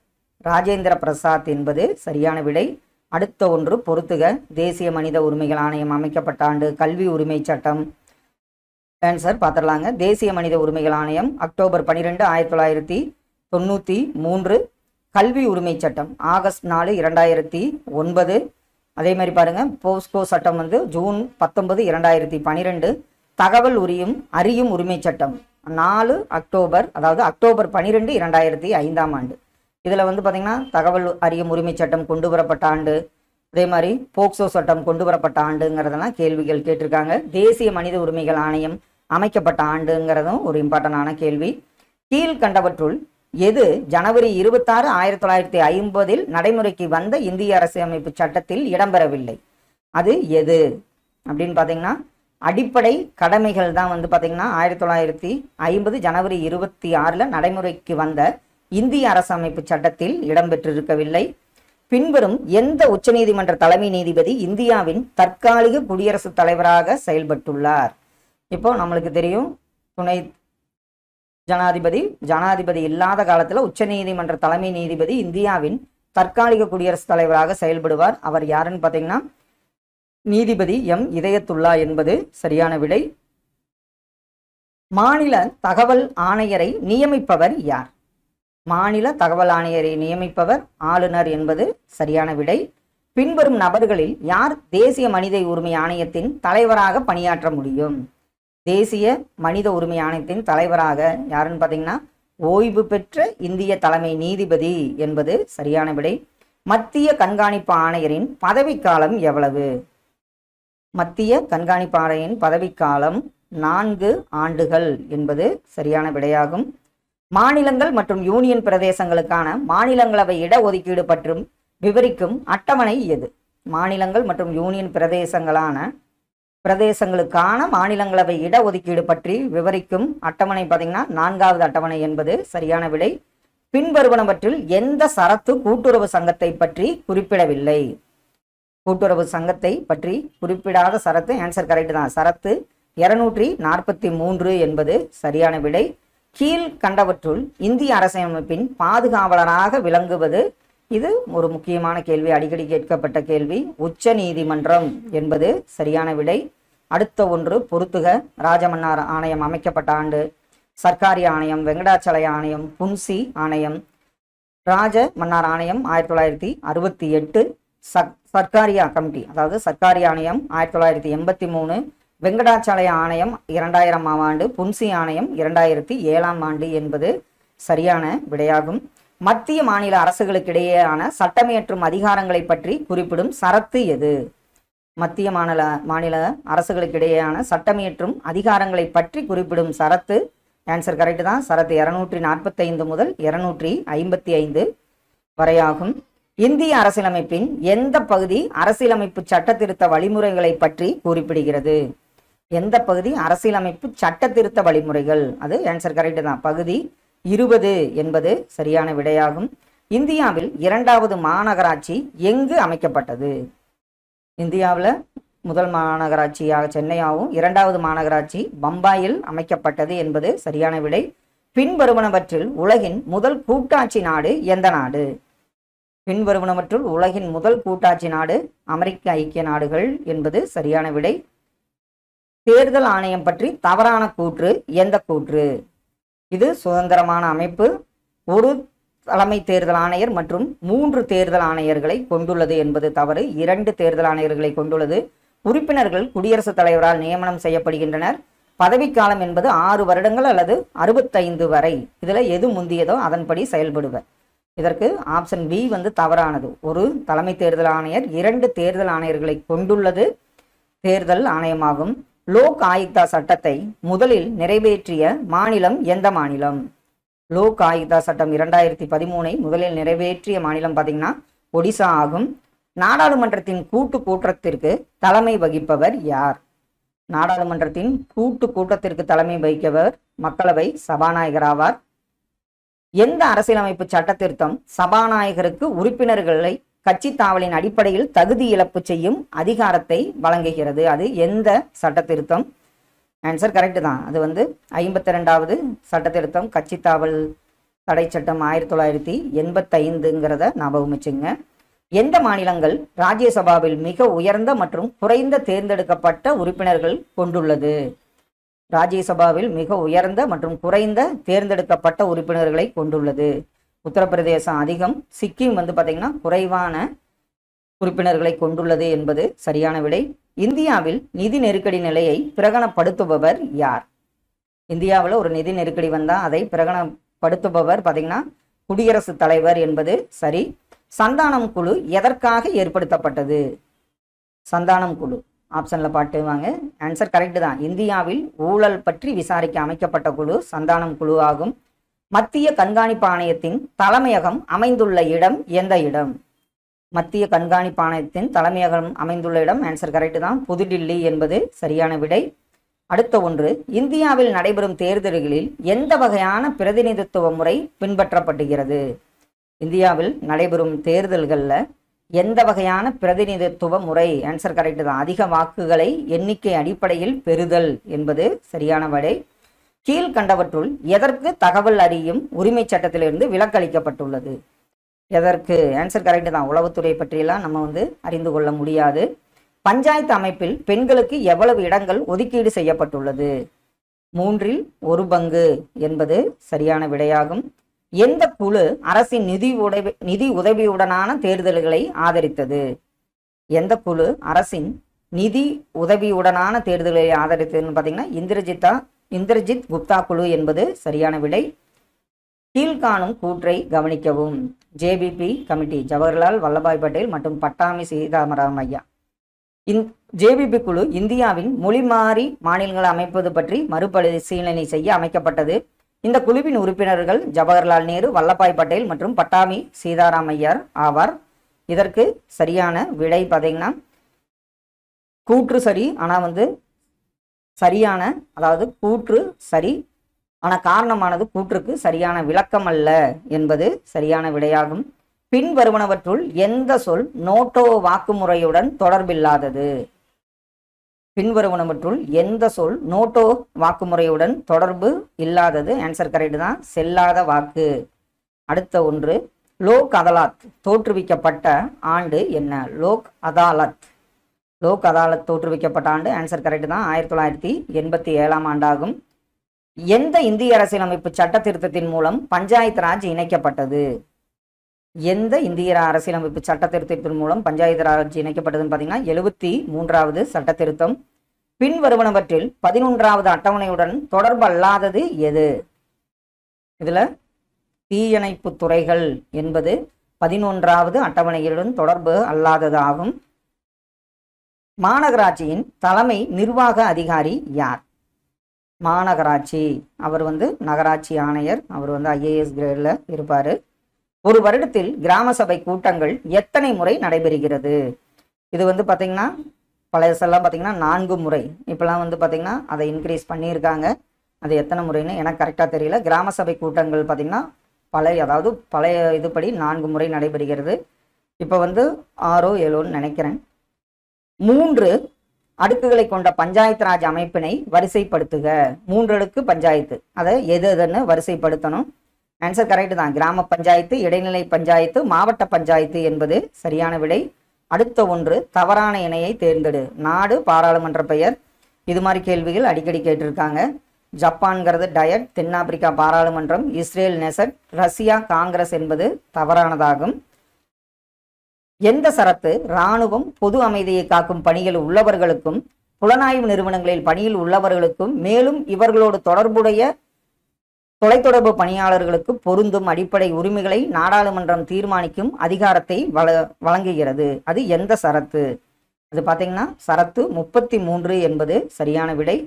ராஜேந்திர பிரசாத் என்பது சரியான விடை. அடுத்த ஒன்று, பொறுத்துக. தேசிய மனித உரிமைகள் ஆணையம் அமைக்கப்பட்ட ஆண்டு, கல்வி உரிமை சட்டம். ஆன்சர் பார்த்துடலாங்க. தேசிய மனித உரிமைகள் ஆணையம் அக்டோபர் 12, 1993. கல்வி உரிமை சட்டம் ஆகஸ்ட் 4, 2009. அதே மாதிரி பாருங்க, போஸ்கோ சட்டம் ஜூன் 19, 2012. தகவல் அறியும் உரிமை சட்டம் 4 அக்டோபர், அதாவது அக்டோபர் 12, 2005ஆம் ஆண்டு. இதில் பார்த்தீங்கன்னா தகவல் அறியும் உரிமை சட்டம் கொண்டு வரப்பட்ட ஆண்டு, அதே மாதிரி போக்சோ சட்டம் கொண்டு வரப்பட்ட ஆண்டுங்கிறதெல்லாம் கேள்விகள் கேட்டிருக்காங்க. தேசிய மனித உரிமைகள் ஆணையம் அமைக்கப்பட்ட ஆண்டுங்கிறதும் ஒரு இம்பார்ட்டண்டான கேள்வி. கீழ்கண்டவற்றுள் எது ஜனவரி 26, 1950 நடைமுறைக்கு வந்த இந்திய அரசியலமைப்பு சட்டத்தில் இடம்பெறவில்லை? அது எது அப்படின்னு பார்த்தீங்கன்னா அடிப்படை கடமைகள் தான் பார்த்தீங்கன்னா 1950 ஜனவரி 26 நடைமுறைக்கு வந்த இந்திய அரசமைப்பு சட்டத்தில் இடம்பெற்றிருக்கவில்லை. பின்வரும் எந்த உச்சநீதிமன்ற தலைமை நீதிபதி இந்தியாவின் தற்காலிக குடியரசுத் தலைவராக செயல்பட்டுள்ளார்? இப்போ நம்மளுக்கு தெரியும், துணை ஜனாதிபதி இல்லாத காலத்தில் உச்சநீதிமன்ற தலைமை நீதிபதி இந்தியாவின் தற்காலிக குடியரசுத் தலைவராக செயல்படுவார். அவர் யாருன்னு பார்த்தீங்கன்னா நீதிபதி எம் இதயத்துல்லா என்பது சரியான விடை. மாநில தகவல் ஆணையரை நியமிப்பவர் யார்? மாநில தகவல் ஆணையரை நியமிப்பவர் ஆளுநர் என்பது சரியான விடை. பின்வரும் நபர்களில் யார் தேசிய மனித உரிமை ஆணையத்தின் தலைவராக பணியாற்ற முடியும்? தேசிய மனித உரிமை ஆணையத்தின் தலைவராக யாருன்னு பார்த்தீங்கன்னா ஓய்வு பெற்ற இந்திய தலைமை நீதிபதி என்பது சரியான விடை. மத்திய கண்காணிப்பு ஆணையரின் பதவிக்காலம் எவ்வளவு? மத்திய கண்காணிப்பு ஆணையரின் பதவிக்காலம் 4 ஆண்டுகள் என்பது சரியான விடையாகும். மாநிலங்கள் மற்றும் யூனியன் பிரதேசங்களுக்கான மாநிலங்களவை இடஒதுக்கீடு பற்றும் விவரிக்கும் அட்டவணை எது? மாநிலங்கள் மற்றும் யூனியன் பிரதேசங்களுக்கான மாநிலங்களவை இடஒதுக்கீடு பற்றி விவரிக்கும் அட்டவணை பார்த்தீங்கன்னா 4வது அட்டவணை என்பது சரியான விடை. பின்வருவனவற்றில் எந்த சரத்து கூட்டுறவு சங்கத்தை பற்றி குறிப்பிடவில்லை? கூட்டுறவு சங்கத்தை பற்றி குறிப்பிடாத சரத்து ஆன்சர் கரெக்ட் தான். சரத்து 243 என்பது சரியான விடை. கீழ் கண்டவற்றுள் இந்திய அரசியலமைப்பின் பாதுகாவலராக விளங்குவது, இது ஒரு முக்கியமான கேள்வி, அடிக்கடி கேட்கப்பட்ட கேள்வி. உச்ச நீதிமன்றம் என்பது சரியான விடை. அடுத்த ஒன்று பொறுத்துக. ராஜமன்னார் ஆணையம் அமைக்கப்பட்ட ஆண்டு. சர்க்காரி ஆணையம், வெங்கடாச்சல ஆணையம், புன்சி ஆணையம். ராஜ மன்னார் ஆணையம் 1968, சர்க்காரியா கமிட்டி அதாவது சர்க்காரி ஆணையம் 1983, வெங்கடாச்சல ஆணையம் 2000ஆம் ஆண்டு, புன்சி ஆணையம் 2007ஆம் ஆண்டு என்பது சரியான விடையாகும். மத்திய மாநில அரசுகளுக்கிடையேயான சட்டமியற்றும் அதிகாரங்களை பற்றி குறிப்பிடும் சரத்து எது? மத்திய மாநில அரசுகளுக்கிடையேயான சட்டமியற்றும் அதிகாரங்களை பற்றி குறிப்பிடும் சரத்து ஆன்சர் கரெக்ட் தான். சரத்து 245 முதல் 255 வரையாகும். இந்திய அரசியலமைப்பின் எந்த பகுதி அரசியலமைப்பு சட்ட திருத்த வழிமுறைகளை பற்றி குறிப்பிடுகிறது? எந்த பகுதி அரசியலமைப்பு சட்ட திருத்த வழிமுறைகள்? அது ஆன்சர் கரெக்ட் தான். பகுதி 20 என்பது சரியான விடையாகும். இந்தியாவில் 2வது மாநகராட்சி எங்கு அமைக்கப்பட்டது? இந்தியாவில் முதல் மாநகராட்சியாக சென்னையாகவும் 2வது மாநகராட்சி பம்பாயில் அமைக்கப்பட்டது என்பது சரியான விடை. பின்வருவனவற்றில் உலகின் முதல் கூட்டாட்சி நாடு எந்த நாடு? பின்வருவனவற்றுள் உலகின் முதல் கூட்டாட்சி நாடு அமெரிக்க ஐக்கிய நாடுகள் என்பது சரியான விடை. தேர்தல் ஆணையம் பற்றி தவறான கூற்று எந்த கூற்று? இது சுதந்திரமான அமைப்பு, ஒரு தலைமை தேர்தல் ஆணையர் மற்றும் 3 தேர்தல் ஆணையர்களை கொண்டுள்ளது என்பது தவறு. 2 தேர்தல் ஆணையர்களை கொண்டுள்ளது. உறுப்பினர்கள் குடியரசுத் தலைவரால் நியமனம் செய்யப்படுகின்றனர். பதவிக்காலம் என்பது 6 வருடங்கள் அல்லது 65 வரை. இதில் எது முந்தியதோ அதன்படி செயல்படுவர். இதற்கு ஆப்ஷன் பி தவறானது. ஒரு தலைமை தேர்தல் ஆணையர் 2 தேர்தல் ஆணையர்களை கொண்டுள்ளது தேர்தல் ஆணையமாகும். லோக் ஆயுக்தா சட்டத்தை முதலில் நிறைவேற்றிய மாநிலம் எந்த மாநிலம்? லோக் ஆயுக்தா சட்டம் 2013 முதலில் நிறைவேற்றிய மாநிலம் பார்த்தீங்கன்னா ஒடிசா ஆகும். நாடாளுமன்றத்தின் கூட்டத்திற்கு தலைமை வகிப்பவர் யார்? நாடாளுமன்றத்தின் கூட்டத்திற்கு தலைமை வகிப்பவர் மக்களவை சபாநாயகர் ஆவார். எந்த அரசியலமைப்பு சட்ட திருத்தம் சபாநாயகருக்கு உறுப்பினர்களை கட்சி தாவலின் அடிப்படையில் தகுதி இழப்பு செய்யும் அதிகாரத்தை வழங்குகிறது? அது எந்த சட்ட திருத்தம்? ஆன்சர் கரெக்ட் தான். அது 52வது சட்ட திருத்தம், கட்சி தாவல் தடை சட்டம் 1985ங்கிறத ஞாபகம் வச்சுங்க. எந்த மாநிலங்கள் ராஜ்யசபாவில் மிக உயர்ந்த மற்றும் குறைந்த தேர்ந்தெடுக்கப்பட்ட உறுப்பினர்கள் கொண்டுள்ளது? ராஜ்யசபாவில் மிக உயர்ந்த மற்றும் குறைந்த தேர்ந்தெடுக்கப்பட்ட உறுப்பினர்களை கொண்டுள்ளது. உத்தரப்பிரதேசம் அதிகம், சிக்கிம் பார்த்தீங்கன்னா குறைவான உறுப்பினர்களை கொண்டுள்ளது என்பது சரியான விடை. இந்தியாவில் நிதி நெருக்கடி நிலையை பிரகடனப்படுத்துபவர் யார்? இந்தியாவில் ஒரு நிதி நெருக்கடி வந்தால் அதை பிரகடனப்படுத்துபவர் பார்த்தீங்கன்னா குடியரசுத் தலைவர் என்பது சரி. சந்தானம் குழு எதற்காக ஏற்படுத்தப்பட்டது? சந்தானம் குழு ஆப்ஷனில் பாட்டுவாங்க. ஆன்சர் கரெக்ட் தான். இந்தியாவில் ஊழல் பற்றி விசாரிக்க அமைக்கப்பட்ட குழு சந்தானம் குழு ஆகும். மத்திய கண்காணிப்பு ஆணையத்தின் தலைமையகம் அமைந்துள்ள இடம் எந்த இடம்? மத்திய கண்காணிப்பு ஆணையத்தின் தலைமையகம் அமைந்துள்ள இடம் ஆன்சர் கரெக்ட் தான். புதுடில்லி என்பது சரியான விடை. அடுத்த ஒன்று, இந்தியாவில் நடைபெறும் தேர்தல்களில் எந்த வகையான பிரதிநிதித்துவ முறை பின்பற்றப்படுகிறது? இந்தியாவில் நடைபெறும் தேர்தல்களில் எந்த வகையான பிரதிநிதித்துவ முறை? ஆன்சர் கரெக்ட் தான். அதிக வாக்குகளை எண்ணிக்கை அடிப்படையில் பெறுதல் என்பது சரியான விடை. கீழ்கண்டவற்றுள் எதற்கு தகவல் அறியும் உரிமை சட்டத்திலிருந்து விலக்களிக்கப்பட்டுள்ளது? எதற்கு? ஆன்சர் கரெக்ட் தான். உளவுத்துறை பற்றியெல்லாம் நம்ம அறிந்து கொள்ள முடியாது. பஞ்சாயத்து அமைப்பில் பெண்களுக்கு எவ்வளவு இடங்கள் ஒதுக்கீடு செய்யப்பட்டுள்ளது? 1/3 என்பது சரியான விடையாகும். எந்த குழு அரசின் நிதி உதவியுடனான தேர்தல்களை ஆதரித்தது? எந்த குழு அரசின் நிதி உதவியுடனான தேர்தல்களை ஆதரித்ததுன்னு பார்த்தீங்கன்னா இந்திரஜித் குப்தா குழு என்பது சரியான விடை. கீழ்காணும் கூற்றை கவனிக்கவும். ஜேபிபி கமிட்டி, ஜவஹர்லால் வல்லபாய் பட்டேல் மற்றும் பட்டாமி சீதாராமையா. ஜேபிபி குழு இந்தியாவின் மொழிமாறி மாநிலங்களை அமைப்பது பற்றி மறுபரிசீலனை செய்ய அமைக்கப்பட்டது. இந்த குழுவின் உறுப்பினர்கள் ஜவஹர்லால் நேரு, வல்லபாய் பட்டேல் மற்றும் பட்டாமி சீதாராமையர் ஆவார். இதற்கு சரியான விடை பார்த்தீங்கன்னா கூற்று சரி, ஆனால் வந்து சரியான, அதாவது கூற்று சரி ஆனால் காரணமானது கூற்றுக்கு சரியான விளக்கம் அல்ல என்பது சரியான விடையாகும். பின்வருவனவற்றுள் எந்த சொல் நோட்டோ வாக்குமுறையுடன் தொடர்பில்லாதது? பின்வருவனவற்றுள் எந்த சொல் நோட்டோ வாக்குமுறையுடன் தொடர்பு இல்லாதது? ஆன்சர் கரெக்ட் தான், செல்லாத வாக்கு. அடுத்த ஒன்று, லோக் அதாலத் தோற்றுவிக்கப்பட்ட ஆண்டு என்ன? லோக் அதாலத் தோற்றுவிக்கப்பட்ட ஆண்டு ஆன்சர் கரெக்ட் தான், 1987 ஆண்டாகும். எந்த இந்திய அரசியலமைப்பு சட்ட திருத்தத்தின் மூலம் பஞ்சாயத்து ராஜ் இணைக்கப்பட்டது? எந்த இந்திய அரசியலமைப்பு சட்ட திருத்தத்தின் மூலம் பஞ்சாயத்து ராஜ் இணைக்கப்பட்டதுன்னு பார்த்தீங்கன்னா 73வது சட்ட திருத்தம். பின்வருவனவற்றில் 11வது அட்டவணையுடன் தொடர்பு அல்லாதது எது? இதுல தீயணைப்பு துறைகள் என்பது 11வது அட்டவணையுடன் தொடர்பு அல்லாதது ஆகும். மாநகராட்சியின் தலைமை நிர்வாக அதிகாரி யார்? மாநகராட்சி, அவர் வந்து நகராட்சி ஆணையர், அவர் வந்து IAS கிரேடில் இருப்பார். ஒரு வருடத்தில் கிராம சபை கூட்டங்கள் எத்தனை முறை நடைபெறுகிறது? இது வந்து பார்த்திங்கன்னா பழையசெல்லாம் பார்த்திங்கன்னா 4 முறை, இப்போலாம் வந்து பார்த்திங்கன்னா அதை இன்க்ரீஸ் பண்ணியிருக்காங்க. அது எத்தனை முறைன்னு எனக்கு கரெக்டாக தெரியல. கிராம சபை கூட்டங்கள் பார்த்திங்கன்னா பழைய இதுபடி 4 முறை நடைபெறுகிறது. இப்போ வந்து 6ஓ 7ஓன்னு நினைக்கிறேன். 3 அடுக்குகளை கொண்ட பஞ்சாயத்து ராஜ் அமைப்பினை வரிசைப்படுத்துக. 3 அடுக்கு பஞ்சாயத்து, அதை எதுன்னு வரிசைப்படுத்தணும். ஆன்சர் கரெக்ட் தான், கிராம பஞ்சாயத்து, இடைநிலை பஞ்சாயத்து, மாவட்ட பஞ்சாயத்து என்பது சரியான விடை. அடுத்த ஒன்று, தவறான இணையை தேர்ந்தெடு. நாடு பாராளுமன்ற பெயர். இது மாதிரி கேள்விகள் அடிக்கடி கேட்டிருக்காங்க. ஜப்பான்கிறது டயட், தென்னாப்பிரிக்கா பாராளுமன்றம், இஸ்ரேல் நெசட், ரஷ்யா காங்கிரஸ் என்பது தவறானதாகும். எந்த சரத்து இராணுவம் பொது அமைதியை காக்கும் பணியில் உள்ளவர்களுக்கும் புலனாய்வு நிறுவனங்களில் பணியில் உள்ளவர்களுக்கும் மேலும் இவர்களோடு தொடர்புடைய தொலைத்தொடர்பு பணியாளர்களுக்கு பொருந்தும் அடிப்படை உரிமைகளை நாடாளுமன்றம் தீர்மானிக்கும் அதிகாரத்தை வழங்குகிறது? அது எந்த சரத்து? அது பார்த்தீங்கன்னா சரத்து 33 என்பது சரியான விடை.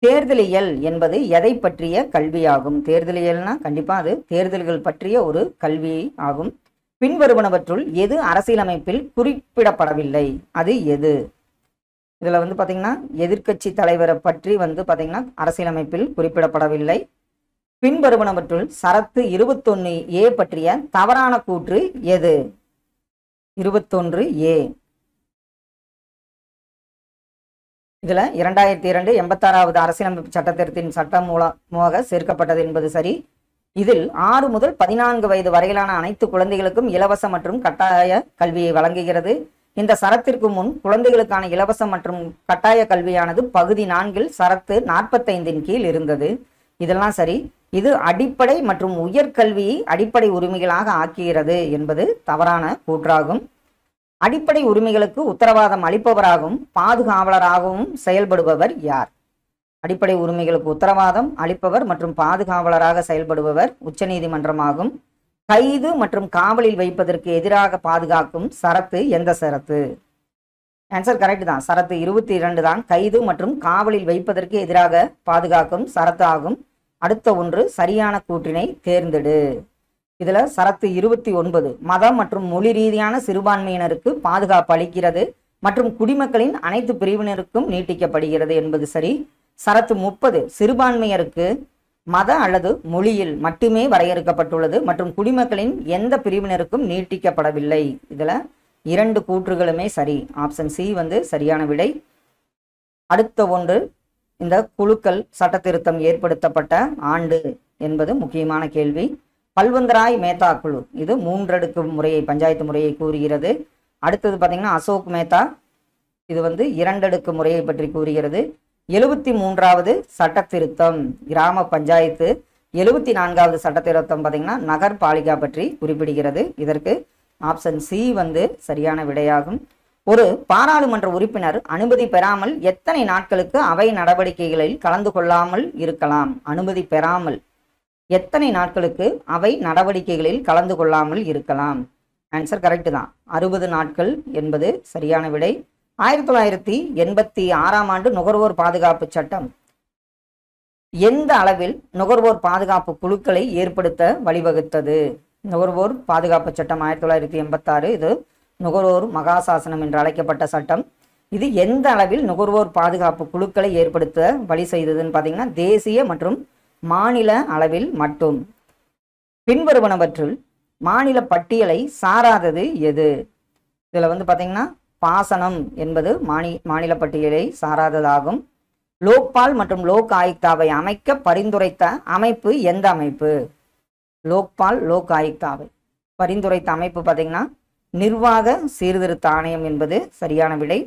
தேர்தலியல் என்பது எதை பற்றிய கல்வியாகும்? தேர்தலியல்னா கண்டிப்பா அது தேர்தல்கள் பற்றிய ஒரு கல்வி ஆகும். பின்வருவனவற்றுள் எது அரசியலமைப்பில் குறிப்பிடப்படவில்லை? அது எது? இதுல வந்து பாத்தீங்கன்னா எதிர்க்கட்சி தலைவரை பற்றி வந்து பாத்தீங்கன்னா அரசியலமைப்பில் குறிப்பிடப்படவில்லை. பின்வருவனவற்றுள் சரத்து 21A பற்றிய தவறான கூற்று எது? 21A. இதுல 2002 86வது அரசியலமைப்பு சட்டத்திருத்தின் சட்டம் மூலமாக சேர்க்கப்பட்டது என்பது சரி. இதில் 6 முதல் 14 வயது வரையிலான அனைத்து குழந்தைகளுக்கும் இலவச மற்றும் கட்டாய கல்வியை வழங்குகிறது. இந்த சரத்திற்கு முன் குழந்தைகளுக்கான இலவச மற்றும் கட்டாய கல்வியானது பகுதி 4 சரத்து 45 கீழ் இருந்தது. இதெல்லாம் சரி. இது அடிப்படை மற்றும் உயர்கல்வியை அடிப்படை உரிமைகளாக ஆக்குகிறது என்பது தவறான கூற்றாகும். அடிப்படை உரிமைகளுக்கு உத்தரவாதம் அளிப்பவராகவும் பாதுகாவலராகவும் செயல்படுபவர் யார்? அடிப்படை உரிமைகளுக்கு உத்தரவாதம் அளிப்பவர் மற்றும் பாதுகாவலராக செயல்படுபவர் உச்சநீதிமன்றமாகும். கைது மற்றும் காவலில் வைப்பதற்கு எதிராக பாதுகாக்கும் சரத்து எந்த சரத்து? ஆன்சர் கரெக்ட் தான், சரத்து 22 தான் கைது மற்றும் காவலில் வைப்பதற்கு எதிராக பாதுகாக்கும் சரத்து ஆகும். அடுத்த ஒன்று, சரியான கூற்றினை தேர்ந்தெடு. இதுல சரத்து 29 மதம் மற்றும் மொழி ரீதியான சிறுபான்மையினருக்கு பாதுகாப்பு அளிக்கிறது மற்றும் குடிமக்களின் அனைத்து பிரிவினருக்கும் நீட்டிக்கப்படுகிறது என்பது சரி. சரத்து 30 சிறுபான்மையருக்கு மத அல்லது மொழியில் மட்டுமே வரையறுக்கப்பட்டுள்ளது மற்றும் குடிமக்களின் எந்த பிரிவினருக்கும் நீட்டிக்கப்படவில்லை. இதுல 2 கூற்றுகளுமே சரி. ஆப்ஷன் சி வந்து சரியான விடை. அடுத்த ஒன்று, இந்த குழுக்கள் சட்ட திருத்தம் ஏற்படுத்தப்பட்ட ஆண்டு என்பது முக்கியமான கேள்வி. பல்வந்தராய் மேத்தா குழு, இது 3 அடுக்கு முறையை பஞ்சாயத்து முறையை கூறுகிறது. அடுத்தது பார்த்தீங்கன்னா அசோக் மேத்தா, இது வந்து 2 அடுக்கு முறையை பற்றி கூறுகிறது. 73வது சட்ட திருத்தம் கிராம பஞ்சாயத்து, 74வது சட்ட திருத்தம் பார்த்தீங்கன்னா நகர் பாலிகா பற்றி குறிப்பிடுகிறது. இதற்கு ஆப்ஷன் சி வந்து சரியான விடையாகும். ஒரு பாராளுமன்ற உறுப்பினர் அனுமதி பெறாமல் எத்தனை நாட்களுக்கு அவை நடவடிக்கைகளில் கலந்து கொள்ளாமல் இருக்கலாம்? அனுமதி பெறாமல் எத்தனை நாட்களுக்கு அவை நடவடிக்கைகளில் கலந்து கொள்ளாமல் இருக்கலாம்? ஆன்சர் கரெக்ட் தான், 60 நாட்கள் என்பது சரியான விடை. 1986ஆம் ஆண்டு நுகர்வோர் பாதுகாப்பு சட்டம் எந்த அளவில் நுகர்வோர் பாதுகாப்பு குழுக்களை ஏற்படுத்த வழிவகுத்தது? நுகர்வோர் பாதுகாப்பு சட்டம் 1986. இது நுகர்வோர் மகாசாசனம் என்று அழைக்கப்பட்ட சட்டம். இது எந்த அளவில் நுகர்வோர் பாதுகாப்பு குழுக்களை ஏற்படுத்த வழி செய்ததுன்னு பார்த்தீங்கன்னா தேசிய மற்றும் மாநில அளவில் மட்டும். பின்வருவனவற்றுள் மாநில பட்டியலை சாராதது எது? இதில் வந்து பார்த்தீங்கன்னா பாசனம் என்பது மாநில பட்டியலை சாராததாகும். லோக்பால் மற்றும் லோக் ஆயுக்தாவை அமைக்க பரிந்துரைத்த அமைப்பு எந்த அமைப்பு? லோக்பால் லோக் ஆயுக்தாவை பரிந்துரைத்த அமைப்பு பார்த்தீங்கன்னா நிர்வாக சீர்திருத்த ஆணையம் என்பது சரியான விடை.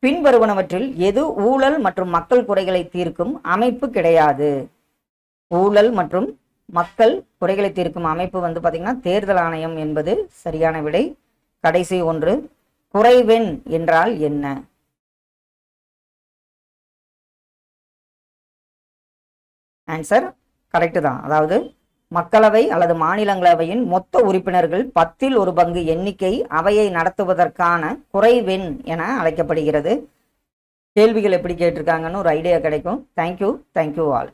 பின்வருவனவற்றில் எது ஊழல் மற்றும் மக்கள் குறைகளை தீர்க்கும் அமைப்பு கிடையாது? ஊழல் மற்றும் மக்கள் குறைகளை தீர்க்கும் அமைப்பு வந்து பார்த்தீங்கன்னா தேர்தல் ஆணையம் என்பது சரியான விடை. கடைசி ஒன்று, குறைவெண் என்றால் என்ன? ஆன்சர் கரெக்டு தான். அதாவது மக்களவை அல்லது மாநிலங்களவையின் மொத்த உறுப்பினர்கள் 1/10 எண்ணிக்கை அவையை நடத்துவதற்கான குறைவெண் என அழைக்கப்படுகிறது. கேள்விகள் எப்படி கேட்டிருக்காங்கன்னு ஒரு ஐடியா கிடைக்கும். Thank you all.